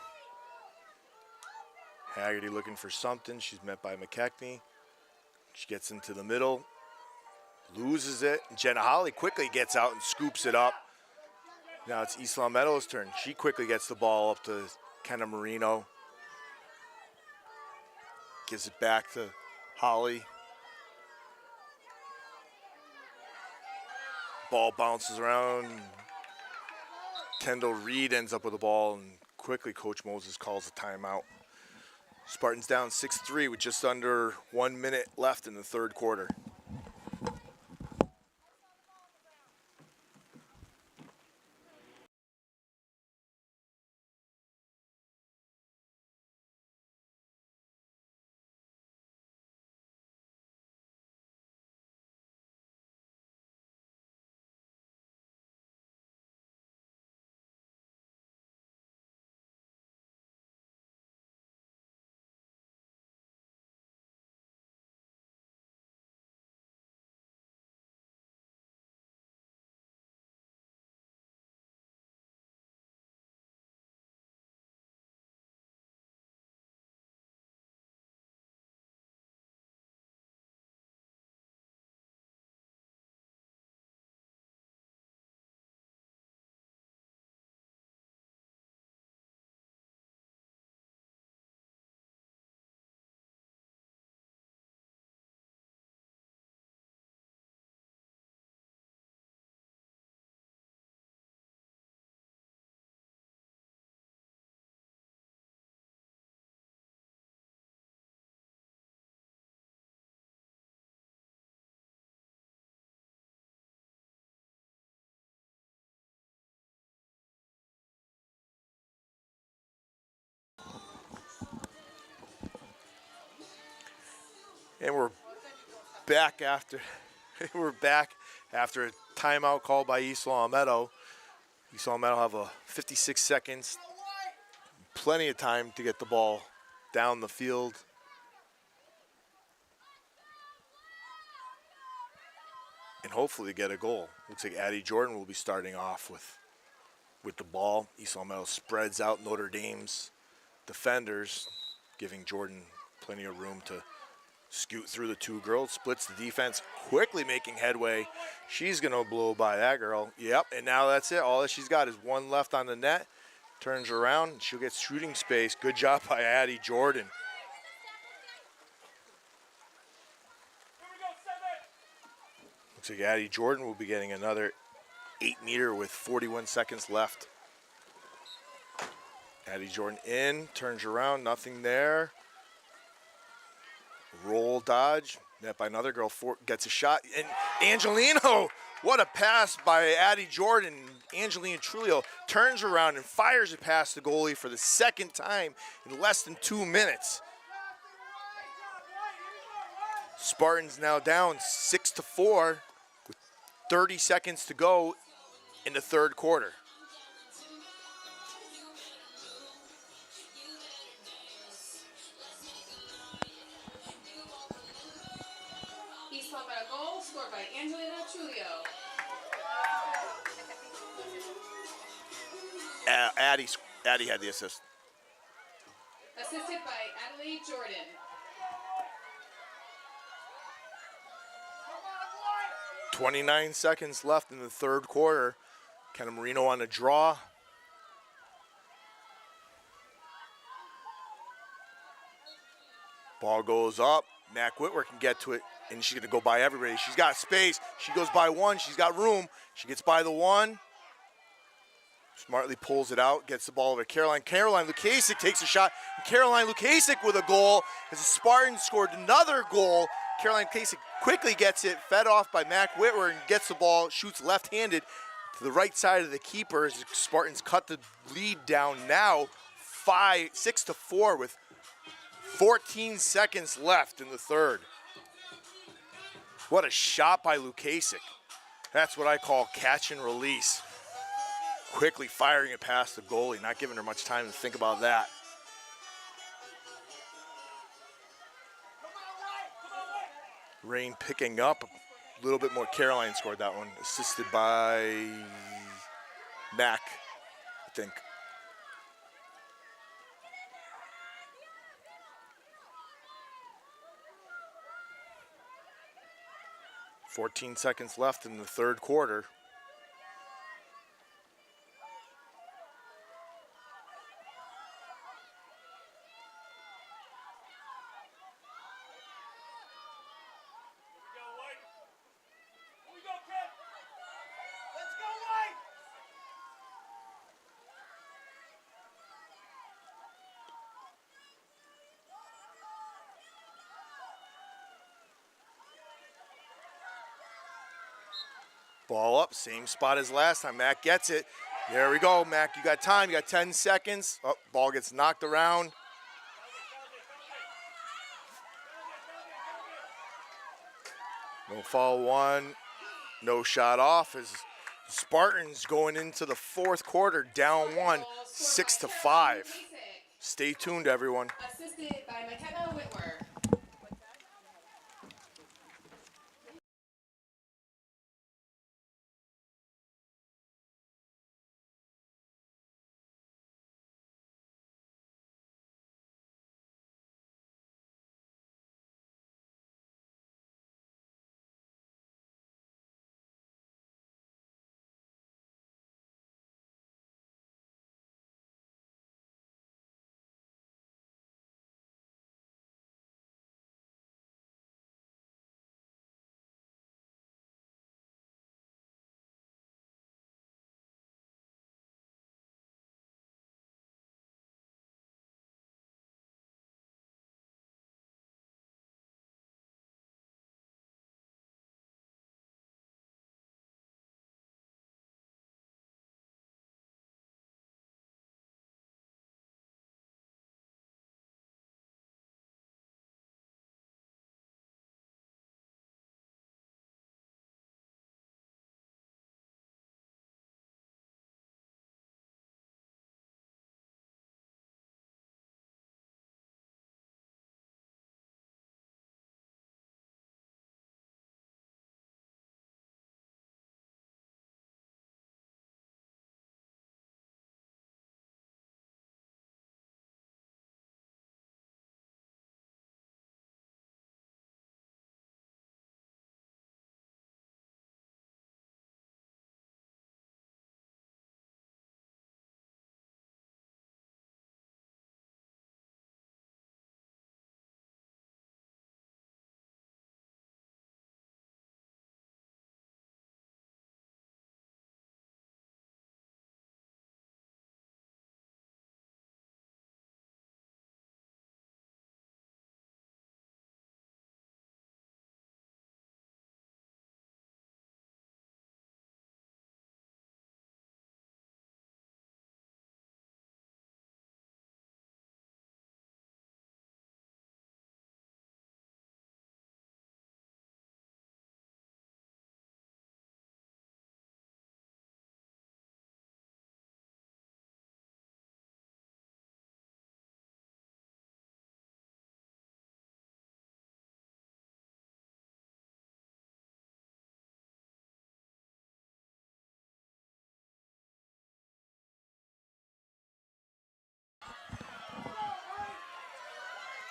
Haggerty looking for something. She's met by McKechnie. She gets into the middle, loses it. Jenna Holly quickly gets out and scoops it up. Now it's East Long Meadow's turn. She quickly gets the ball up to Kenna Marino. Gives it back to Holly. Ball bounces around. Kendall Reed ends up with the ball, and quickly Coach Moses calls a timeout. Spartans down 6-3 with just under 1 minute left in the third quarter. And we're back after a timeout called by East Long Meadow. East Long Meadow have a 56 seconds, plenty of time to get the ball down the field. And hopefully get a goal. Looks like Addie Jordan will be starting off with the ball. East Long Meadow spreads out Notre Dame's defenders, giving Jordan plenty of room to scoot through the two girls, splits the defense, quickly making headway. She's going to blow by that girl. Yep, and now that's it. All that she's got is one left on the net. Turns around, and she'll get shooting space. Good job by Addie Jordan. Looks like Addie Jordan will be getting another 8-meter with 41 seconds left. Addie Jordan in, turns around, nothing there. Roll dodge, net by another girl, gets a shot. And Angelino, what a pass by Addie Jordan. Angelina Trulio turns around and fires it past the goalie for the second time in less than 2 minutes. Spartans now down 6-4 with 30 seconds to go in the third quarter. East Long Meadow goal scored by Angelina Trulio. Addie had the assist. Assisted by Adelaide Jordan. Come on, boy! 29 seconds left in the third quarter. Kenna Marino on a draw. Ball goes up. Mac Whitwer can get to it, and she's going to go by everybody. She's got space. She goes by one. She's got room. She gets by the one. Smartly pulls it out, gets the ball over to Caroline. Caroline Lukasik takes a shot. And Caroline Lukasik with a goal as the Spartans scored another goal. Caroline Lukasik quickly gets it, fed off by Mac Whitwer, and gets the ball, shoots left-handed to the right side of the keeper as the Spartans cut the lead down now 6-4 with 14 seconds left in the third. What a shot by Lukasik. That's what I call catch and release. Quickly firing it past the goalie, not giving her much time to think about that. Rain picking up a little bit more. Caroline scored that one, assisted by Mac, I think. $14 seconds left in the third quarter. Ball up, same spot as last time. Mac gets it. There we go, Mac. You got time. You got 10 seconds. Oh, ball gets knocked around. No foul one. No shot off as Spartans going into the fourth quarter down one, 6-5. Stay tuned, everyone. Assisted by McKenna Whitwer.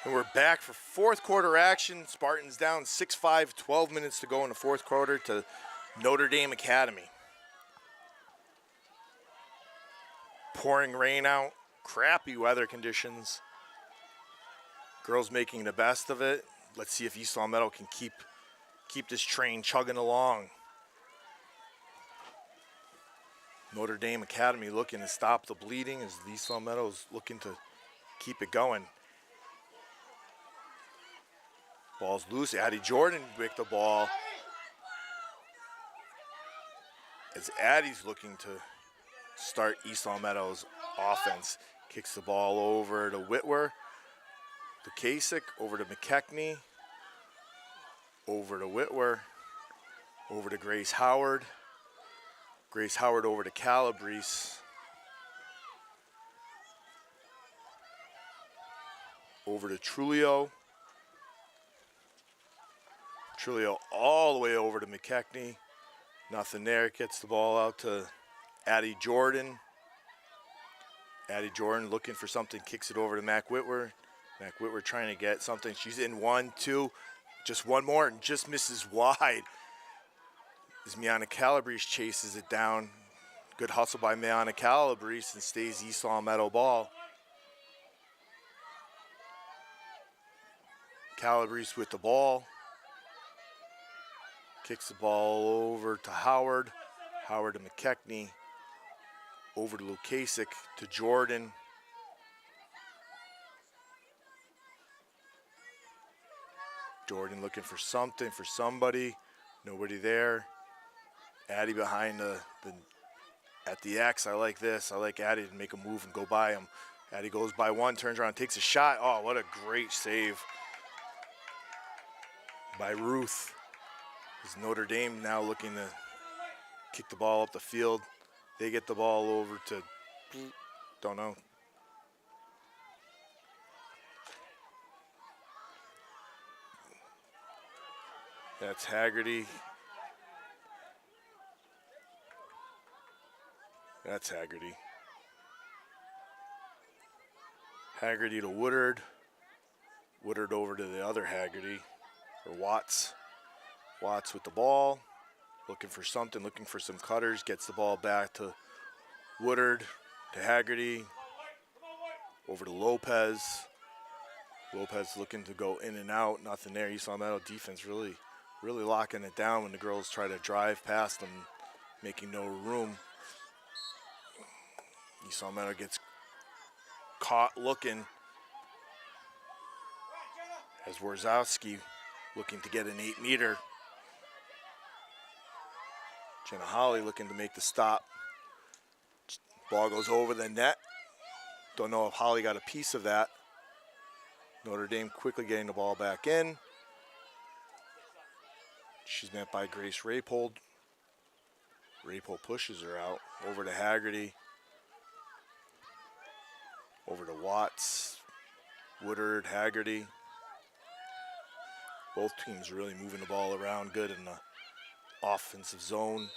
And we're back for fourth quarter action. Spartans down 6-5, 12 minutes to go in the fourth quarter to Notre Dame Academy. Pouring rain out, crappy weather conditions. Girls making the best of it. Let's see if East Long Meadow can keep this train chugging along. Notre Dame Academy looking to stop the bleeding as the East Long Meadow is looking to keep it going. Ball's loose. Addie Jordan with the ball. As Addie's looking to start East Long Meadow's offense. Kicks the ball over to Whitwer. To Kasich, over to McKechnie. Over to Whitwer. Over to Grace Howard. Grace Howard over to Calabrese. Over to Trulio. Trulio all the way over to McKechnie. Nothing there. Gets the ball out to Addie Jordan. Addie Jordan looking for something. Kicks it over to Mac Whitwer. Mac Whitwer trying to get something. She's in 1, 2. Just one more and just misses wide. As Miana Calabrese chases it down. Good hustle by Miana Calabrese and stays East Long Meadow ball. Calabrese with the ball. Kicks the ball over to Howard. Howard to McKechnie. Over to Lukasic to Jordan. Jordan looking for something, for somebody. Nobody there. Addie behind at the X. I like this. I like Addie to make a move and go by him. Addie goes by one, turns around, takes a shot. Oh, what a great save by Ruth. Is Notre Dame now looking to kick the ball up the field. They get the ball over to, don't know. That's Haggerty. That's Haggerty. Haggerty to Woodard. Woodard over to the other Haggerty, or Watts. Watts with the ball, looking for something, looking for some cutters, gets the ball back to Woodard, to Haggerty, over to Lopez. Lopez looking to go in and out, nothing there. You saw Meadow defense really locking it down when the girls try to drive past them, making no room. You saw Meadow gets caught looking as Warzowski looking to get an 8-meter. Jenna Holly looking to make the stop. Ball goes over the net. Don't know if Holly got a piece of that. Notre Dame quickly getting the ball back in. She's met by Grace Rapold. Rapold pushes her out. Over to Haggerty. Over to Watts. Woodard, Haggerty. Both teams really moving the ball around good in the offensive zone.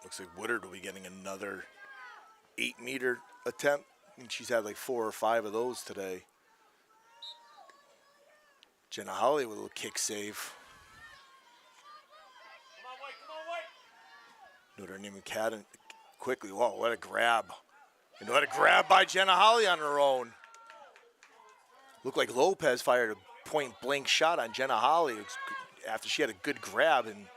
Looks like Woodard will be getting another 8-meter attempt. And she's had like 4 or 5 of those today. Jenna Holly with a little kick save. Notre Dame Academy quickly. Whoa, what a grab. And what a grab by Jenna Holly on her own. Looked like Lopez fired a point-blank shot on Jenna Holly after she had a good grab. And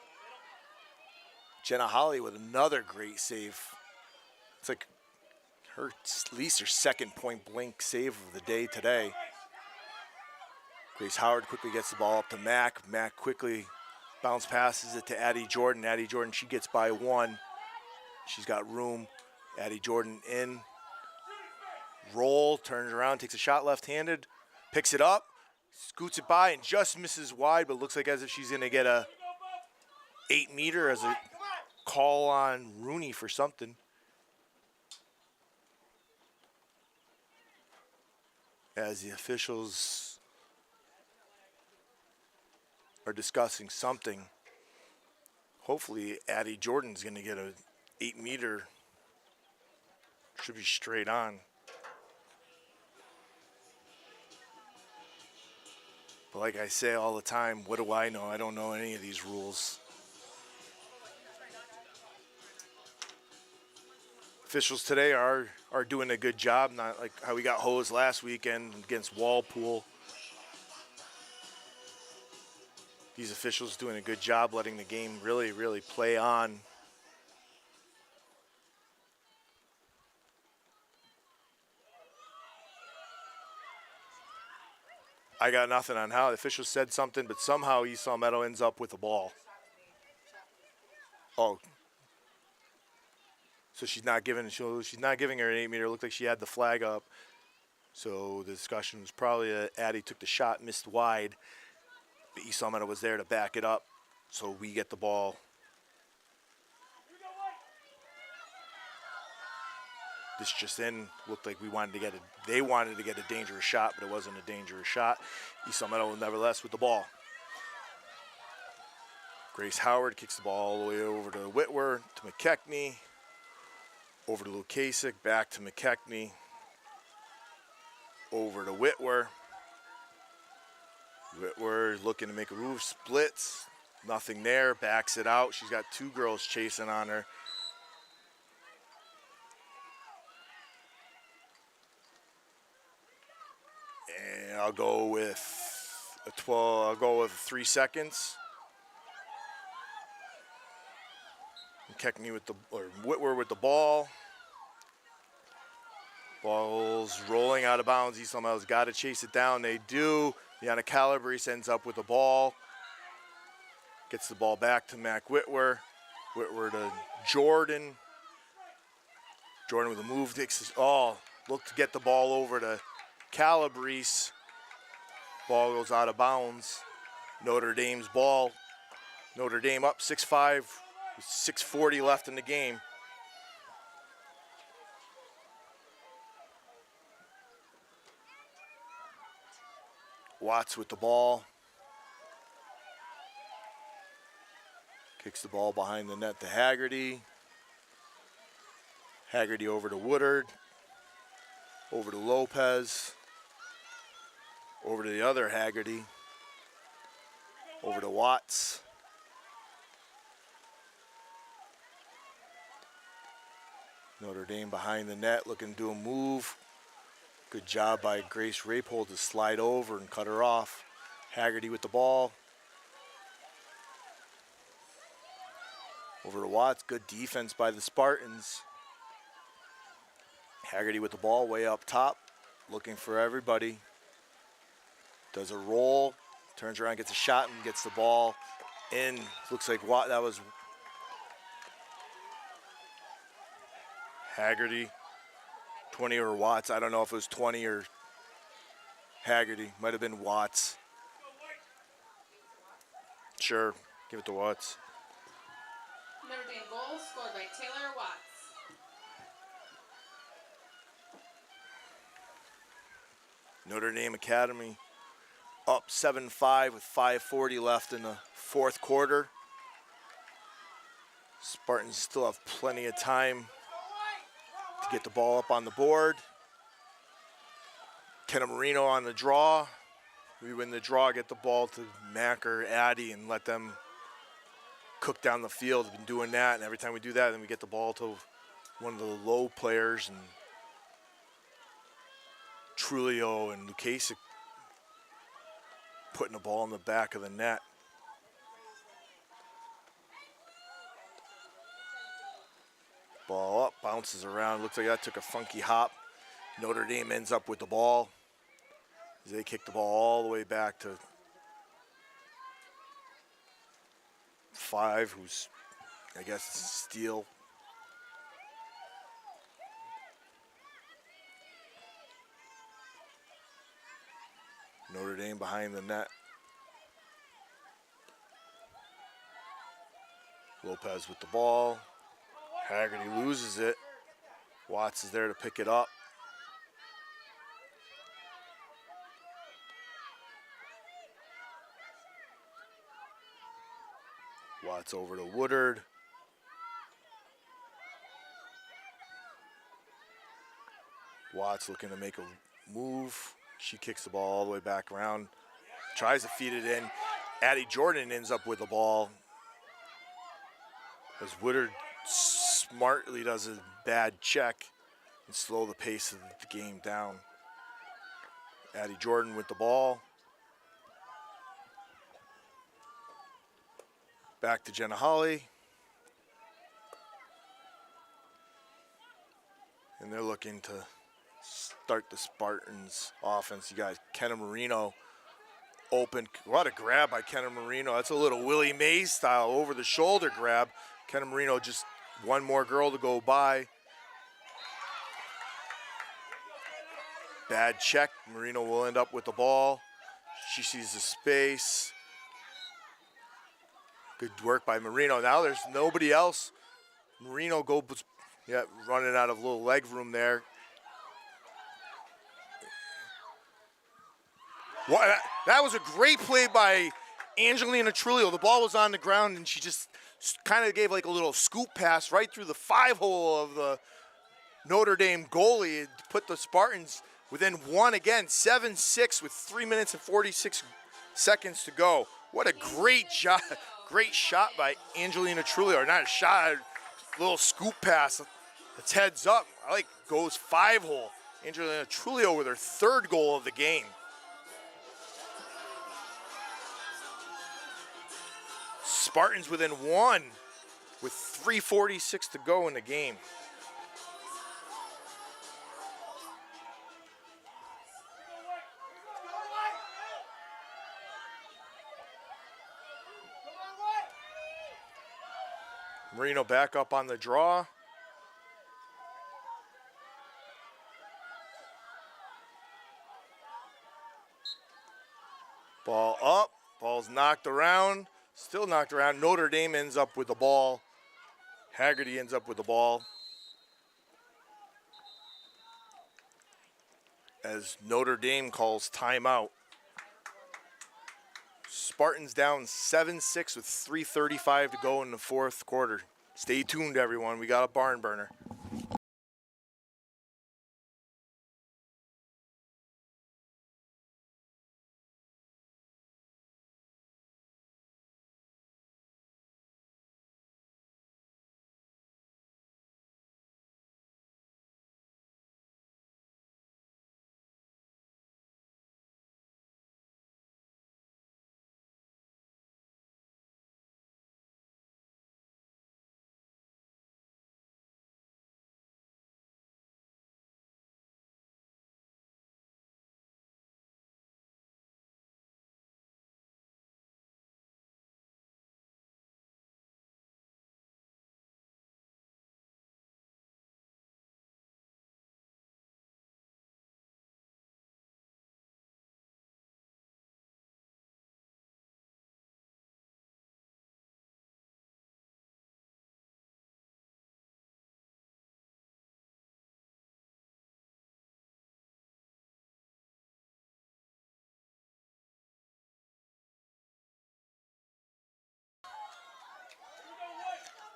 Jenna Holly with another great save. It's like at least her second point-blank save of the day today. Grace Howard quickly gets the ball up to Mack. Mack quickly bounce passes it to Addie Jordan. Addie Jordan, she gets by one. She's got room. Addie Jordan in. Roll, turns around, takes a shot left-handed. Picks it up, scoots it by, and just misses wide, but looks like as if she's going to get a 8-meter as a call on Rooney for something. As the officials are discussing something. Hopefully Addie Jordan's going to get a 8-meter. Should be straight on. But like I say all the time, what do I know? I don't know any of these rules. Officials today are doing a good job, not like how we got hosed last weekend against Walpole. These officials doing a good job letting the game really play on. I got nothing on how the officials said something, but somehow Esau Meadow ends up with the ball. Oh. So she's not giving her an 8-meter. It looked like she had the flag up. So the discussion was probably Addie took the shot, missed wide. But Esau Meadow was there to back it up. So we get the ball. This just in, looked like they wanted to get a dangerous shot, but it wasn't a dangerous shot. Esau Meadow nevertheless with the ball. Grace Howard kicks the ball all the way over to Whitwer, to McKechnie, over to Lukasik, back to McKechnie, over to Whitwer. Whitwer looking to make a move, splits, nothing there, backs it out. She's got 2 girls chasing on her. And I'll go with 3 seconds. McKechnie Whitwer with the ball. Ball's rolling out of bounds. East Long Meadow's got to chase it down. They do. Yana Calabrese ends up with the ball. Gets the ball back to Mac Whitwer. Whitwer to Jordan. Jordan with a move. Look to get the ball over to Calabrese. Ball goes out of bounds. Notre Dame's ball. Notre Dame up 6-5. 6:40 left in the game. Watts with the ball. Kicks the ball behind the net to Haggerty. Haggerty over to Woodard. Over to Lopez. Over to the other Haggerty. Over to Watts. Notre Dame behind the net looking to do a move. Good job by Grace Rapold to slide over and cut her off. Haggerty with the ball. Over to Watts. Good defense by the Spartans. Haggerty with the ball way up top. Looking for everybody. Does a roll. Turns around, gets a shot, and gets the ball in. Looks like that was Haggerty. 20 or Watts. I don't know if it was 20 or Haggerty. Might have been Watts. Sure, give it to Watts. Notre Dame goal scored by Taylor Watts. Notre Dame Academy up 7-5 with 5:40 left in the fourth quarter. Spartans still have plenty of time to get the ball up on the board. Kenna Marino on the draw. We win the draw, get the ball to Mac or Addy and let them cook down the field. We've been doing that, and every time we do that, then we get the ball to one of the low players, and Trulio and Lukasic putting the ball in the back of the net. Ball up, bounces around. Looks like that took a funky hop. Notre Dame ends up with the ball. They kick the ball all the way back to 5, who's, I guess, Steele. Notre Dame behind the net. Lopez with the ball. Haggerty loses it. Watts is there to pick it up. Watts over to Woodard. Watts looking to make a move. She kicks the ball all the way back around. Tries to feed it in. Addie Jordan ends up with the ball. As Woodard smartly does a bad check and slow the pace of the game down. Addie Jordan with the ball. Back to Jenna Holly. And they're looking to start the Spartans offense. You got Kenna Marino open. What a grab by Kenna Marino. That's a little Willie Mays style over the shoulder grab. Kenna Marino just one more girl to go by. Bad check. Marino will end up with the ball. She sees the space. Good work by Marino. Now there's nobody else. Marino running out of a little leg room there. That was a great play by Angelina Trulio. The ball was on the ground, and she just kind of gave like a little scoop pass right through the 5-hole of the Notre Dame goalie to put the Spartans within one again, 7-6 with 3 minutes and 46 seconds to go. What a great shot. Great shot by Angelina Trulio. Or not a shot, a little scoop pass. It's heads up. I like goes 5-hole. Angelina Trulio with her third goal of the game. Spartans within one with 3:46 to go in the game. Marino back up on the draw. Ball up. Ball's knocked around. Still knocked around. Notre Dame ends up with the ball. Haggerty ends up with the ball. As Notre Dame calls timeout. Spartans down 7-6 with 3:35 to go in the fourth quarter. Stay tuned, everyone. We got a barn burner.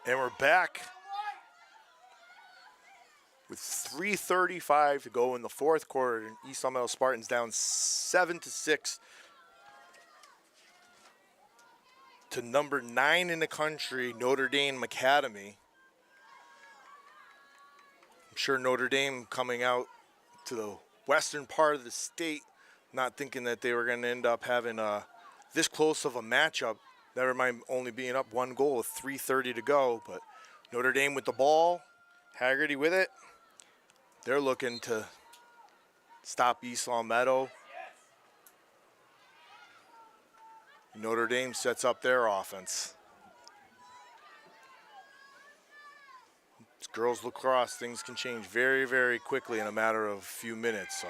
And we're back with 3:35 to go in the fourth quarter. East Long Meadow Spartans down 7-6 to number 9 in the country, Notre Dame Academy. I'm sure Notre Dame coming out to the western part of the state, not thinking that they were going to end up having this close of a matchup. Never mind only being up one goal with 3:30 to go, but Notre Dame with the ball, Haggerty with it. They're looking to stop East Long Meadow. Notre Dame sets up their offense. It's girls lacrosse. Things can change very, very quickly in a matter of a few minutes. So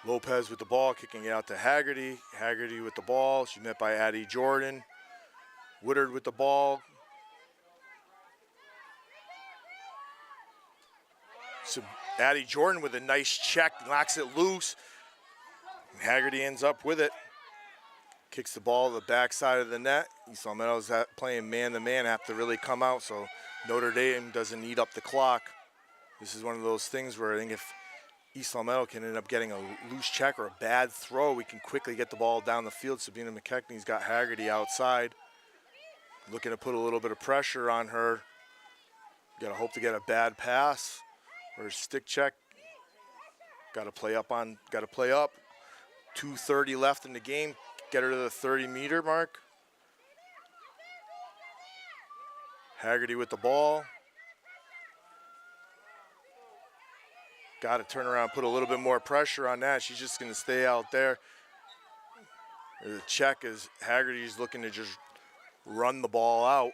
Lopez with the ball, kicking it out to Haggerty. Haggerty with the ball. She's met by Addie Jordan. Woodard with the ball. So Addie Jordan with a nice check, knocks it loose. And Haggerty ends up with it. Kicks the ball to the backside of the net. East Long Meadow's playing man-to-man, have to really come out so Notre Dame doesn't eat up the clock. This is one of those things where I think if East Long Meadow can end up getting a loose check or a bad throw, we can quickly get the ball down the field. Sabina McKechnie's got Haggerty outside, looking to put a little bit of pressure on her. Got to hope to get a bad pass or a stick check. Got to play up. 2:30 left in the game. Get her to the 30-meter mark. Haggerty with the ball. Got to turn around, put a little bit more pressure on that. She's just going to stay out there. The check is Haggerty's looking to just run the ball out.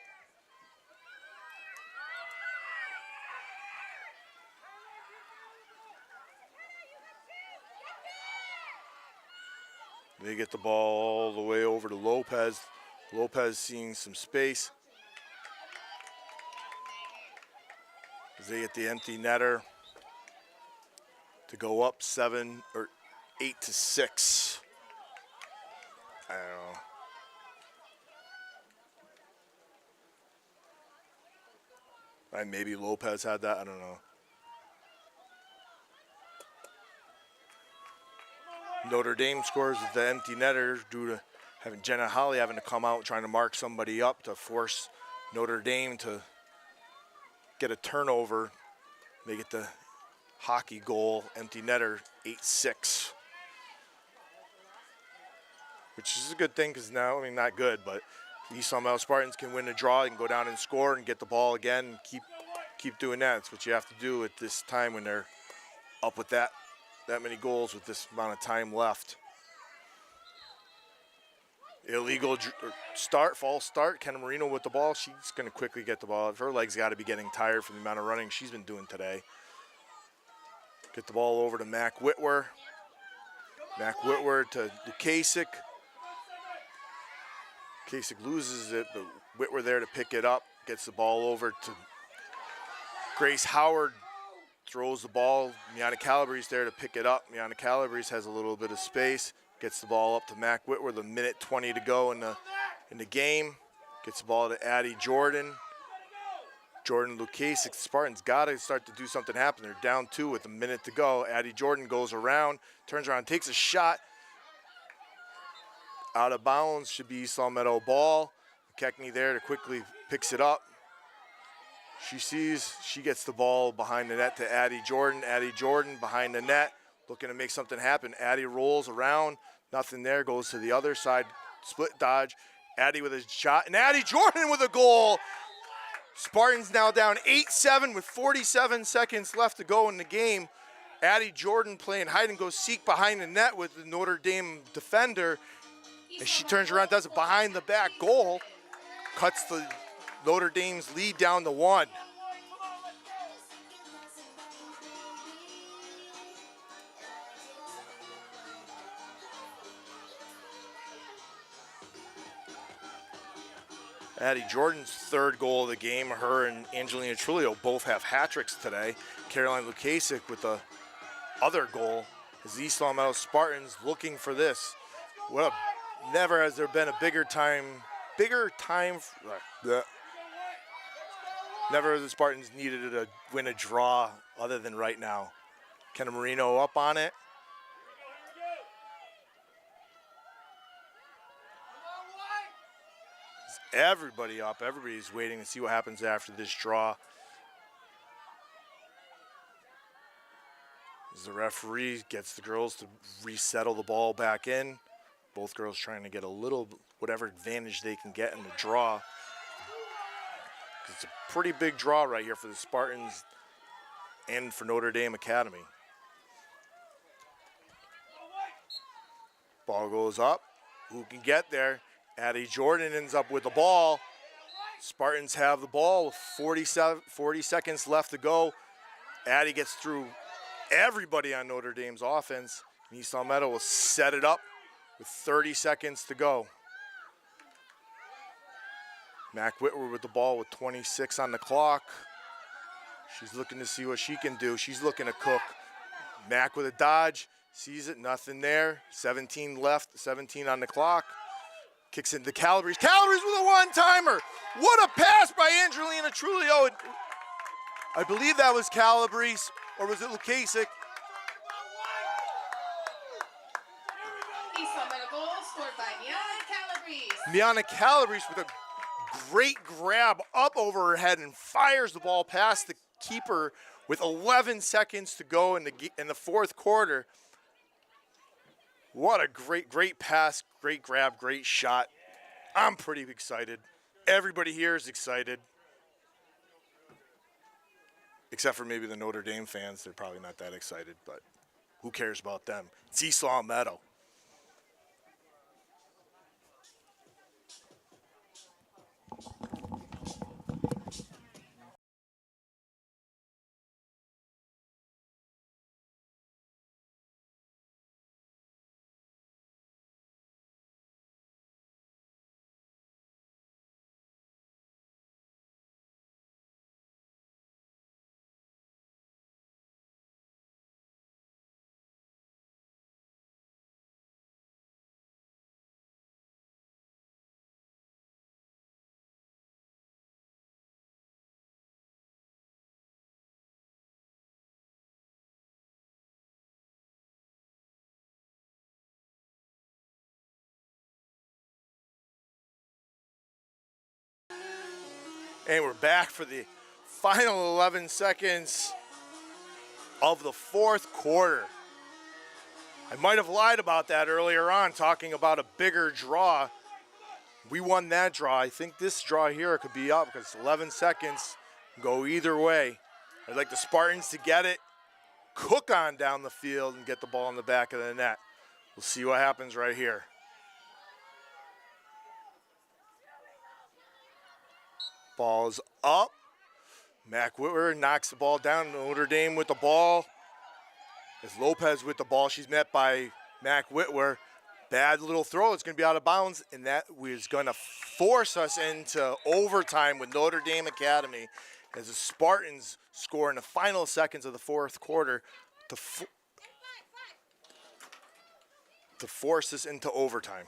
They get the ball all the way over to Lopez. Lopez seeing some space. As they get the empty netter to go up 7 or 8-6. I don't know. Maybe Lopez had that, I don't know. Notre Dame scores with the empty netter due to having Jenna Holly having to come out trying to mark somebody up to force Notre Dame to get a turnover. They get the hockey goal, empty netter, 8-6. Which is a good thing because now, I mean, not good, but East Long Meadow Spartans can win a draw and go down and score and get the ball again and keep doing that. That's what you have to do at this time when they're up with that many goals with this amount of time left. Illegal start, false start. Kenna Marino with the ball. She's going to quickly get the ball. Her legs got to be getting tired from the amount of running she's been doing today. Get the ball over to Mac Whitwer. Mac Whitwer to Lukasik. Kasich loses it, but Whitwer there to pick it up. Gets the ball over to Grace Howard. Throws the ball. Miana Calabrese there to pick it up. Miana Calabrese has a little bit of space. Gets the ball up to Mac Whitwer. The minute 20 to go in the game. Gets the ball to Addie Jordan. Jordan Lukasik. The Spartans got to start to do something happen. They're down 2 with a minute to go. Addie Jordan goes around, turns around, takes a shot. Out of bounds, should be East Long Meadow ball. McKechnie there to quickly picks it up. She gets the ball behind the net to Addie Jordan. Addie Jordan behind the net, looking to make something happen. Addie rolls around, nothing there, goes to the other side, split dodge. Addie with a shot, and Addie Jordan with a goal. Spartans now down 8-7 with 47 seconds left to go in the game. Addie Jordan playing hide and go seek behind the net with the Notre Dame defender. And she turns around, does it behind the back goal, cuts the Notre Dame's lead down to 1. Addie Jordan's 3rd goal of the game. Her and Angelina Trulio both have hat tricks today. Caroline Lukasik with the other goal. As East Long Meadow Spartans looking for this. Never has there been a bigger time. Never has the Spartans needed to win a draw other than right now. Kenna Marino up on it. Everybody up. Everybody's waiting to see what happens after this draw. As the referee gets the girls to resettle the ball back in. Both girls trying to get a little, whatever advantage they can get in the draw. It's a pretty big draw right here for the Spartans and for Notre Dame Academy. Ball goes up. Who can get there? Addie Jordan ends up with the ball. Spartans have the ball with 40 seconds left to go. Addie gets through everybody on Notre Dame's offense. East Long Meadow will set it up with 30 seconds to go. Mac Whitwer with the ball with 26 on the clock. She's looking to see what she can do. She's looking to cook. Mac with a dodge, sees it, nothing there. 17 left, 17 on the clock. Kicks into Calabrese. Calabrese with a one-timer. What a pass by Angelina Trulio. I believe that was Calabrese, or was it Lukasik? East Long Meadow goal scored by Miana Calabrese. Miana Calabrese with a great grab up over her head and fires the ball past the keeper with 11 seconds to go in the 4th quarter. What a great pass, great grab, great shot. I'm pretty excited. Everybody here is excited. Except for maybe the Notre Dame fans. They're probably not that excited, but who cares about them? It's East Long Meadow. And we're back for the final 11 seconds of the 4th quarter. I might have lied about that earlier on, talking about a bigger draw. We won that draw. I think this draw here could be up because 11 seconds go either way. I'd like the Spartans to get it, cook on down the field, and get the ball in the back of the net. We'll see what happens right here. Ball's up. Mac Whitwer knocks the ball down. Notre Dame with the ball. As Lopez with the ball, she's met by Mac Whitwer. Bad little throw. It's going to be out of bounds, and that was going to force us into overtime with Notre Dame Academy as the Spartans score in the final seconds of the fourth quarter to force us into overtime.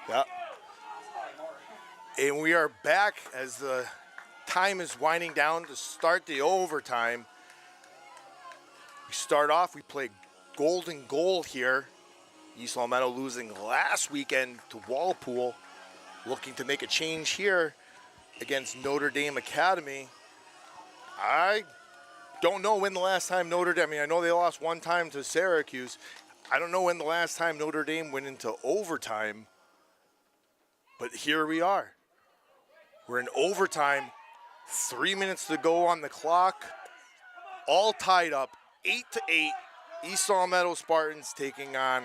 Yeah. And we are back as the time is winding down to start the overtime. We start off, we play golden goal here. East Long Meadow losing last weekend to Walpole, looking to make a change here against Notre Dame Academy. I don't know when the last time Notre Dame, I mean, I know they lost one time to Syracuse. I don't know when the last time Notre Dame went into overtime, but here we are. We're in overtime, 3 minutes to go on the clock, all tied up, 8-8. East Long Meadow Spartans taking on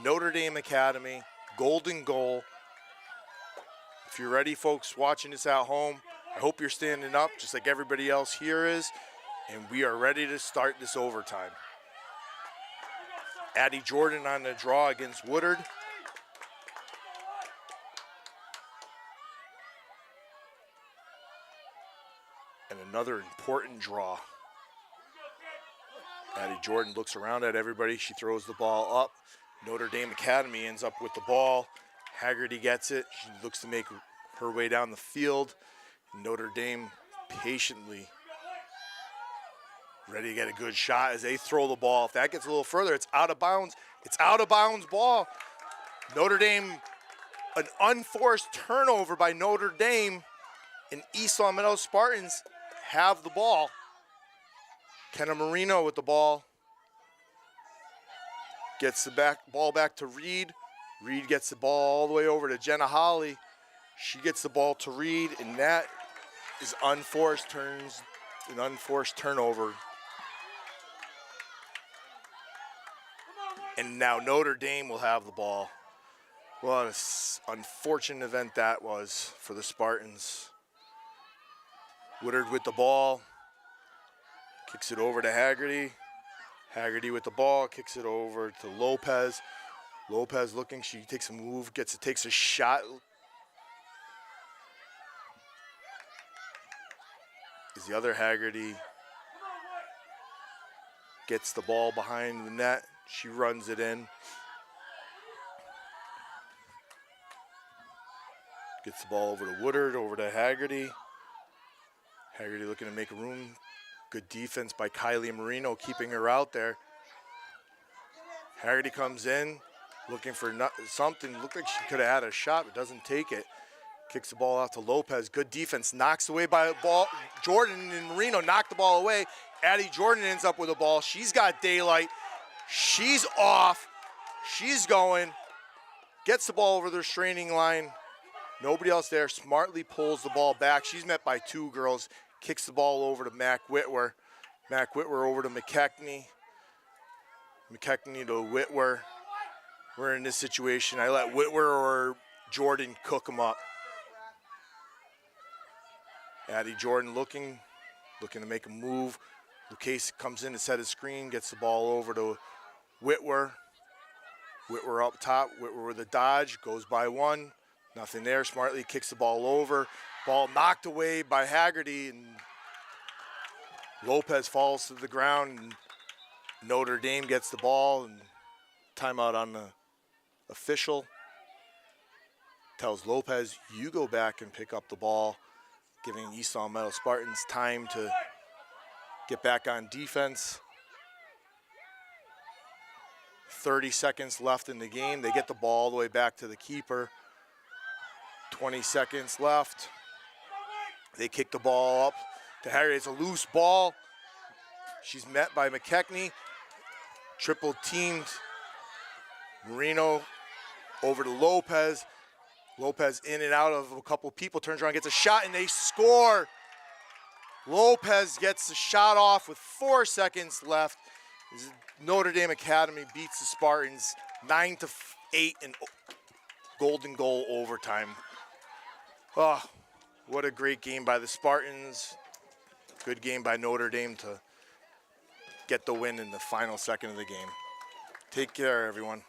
Notre Dame Academy, golden goal. If you're ready, folks watching this at home, I hope you're standing up just like everybody else here is, and we are ready to start this overtime. Addie Jordan on the draw against Woodard. And another important draw. Addie Jordan looks around at everybody. She throws the ball up. Notre Dame Academy ends up with the ball. Haggerty gets it. She looks to make her way down the field. Notre Dame patiently ready to get a good shot as they throw the ball. If that gets a little further, it's out of bounds. It's out of bounds ball. Notre Dame, an unforced turnover by Notre Dame, and East Long Meadow Spartans have the ball. Kenna Marino with the ball. Gets the ball back to Reed. Reed gets the ball all the way over to Jenna Holly. She gets the ball to Reed, and that is an unforced turnover. And now Notre Dame will have the ball. What an unfortunate event that was for the Spartans. Woodard with the ball. Kicks it over to Haggerty. Haggerty with the ball, kicks it over to Lopez. Lopez looking, she takes a move, takes a shot. As the other Haggerty gets the ball behind the net, she runs it in. Gets the ball over to Woodard, over to Haggerty. Haggerty looking to make room. Good defense by Kylie Marino, keeping her out there. Haggerty comes in, looking for something. Looked like she could have had a shot, but doesn't take it. Kicks the ball out to Lopez. Good defense, knocks away by the ball. Jordan and Marino knock the ball away. Addie Jordan ends up with the ball. She's got daylight. She's off. She's going. Gets the ball over the restraining line. Nobody else there. Smartly pulls the ball back. She's met by two girls. Kicks the ball over to Mac Whitwer. Mac Whitwer over to McKechnie. McKechnie to Whitwer. We're in this situation. I let Whitwer or Jordan cook them up. Addie Jordan looking to make a move. Lucchese comes in to set a screen, gets the ball over to Whitwer. Whitwer up top. Whitwer with a dodge, goes by one. Nothing there. Smartly kicks the ball over. Ball knocked away by Haggerty, and Lopez falls to the ground. And Notre Dame gets the ball, and timeout on the official. Tells Lopez, you go back and pick up the ball, giving East Long Meadow Spartans time to get back on defense. 30 seconds left in the game. They get the ball all the way back to the keeper. 20 seconds left. They kick the ball up to Harry. It's a loose ball. She's met by McKechnie. Triple teamed. Marino over to Lopez. Lopez in and out of a couple people. Turns around, gets a shot, and they score. Lopez gets the shot off with 4 seconds left. Notre Dame Academy beats the Spartans 9-8 in golden goal overtime. Oh, what a great game by the Spartans. Good game by Notre Dame to get the win in the final second of the game. Take care, everyone.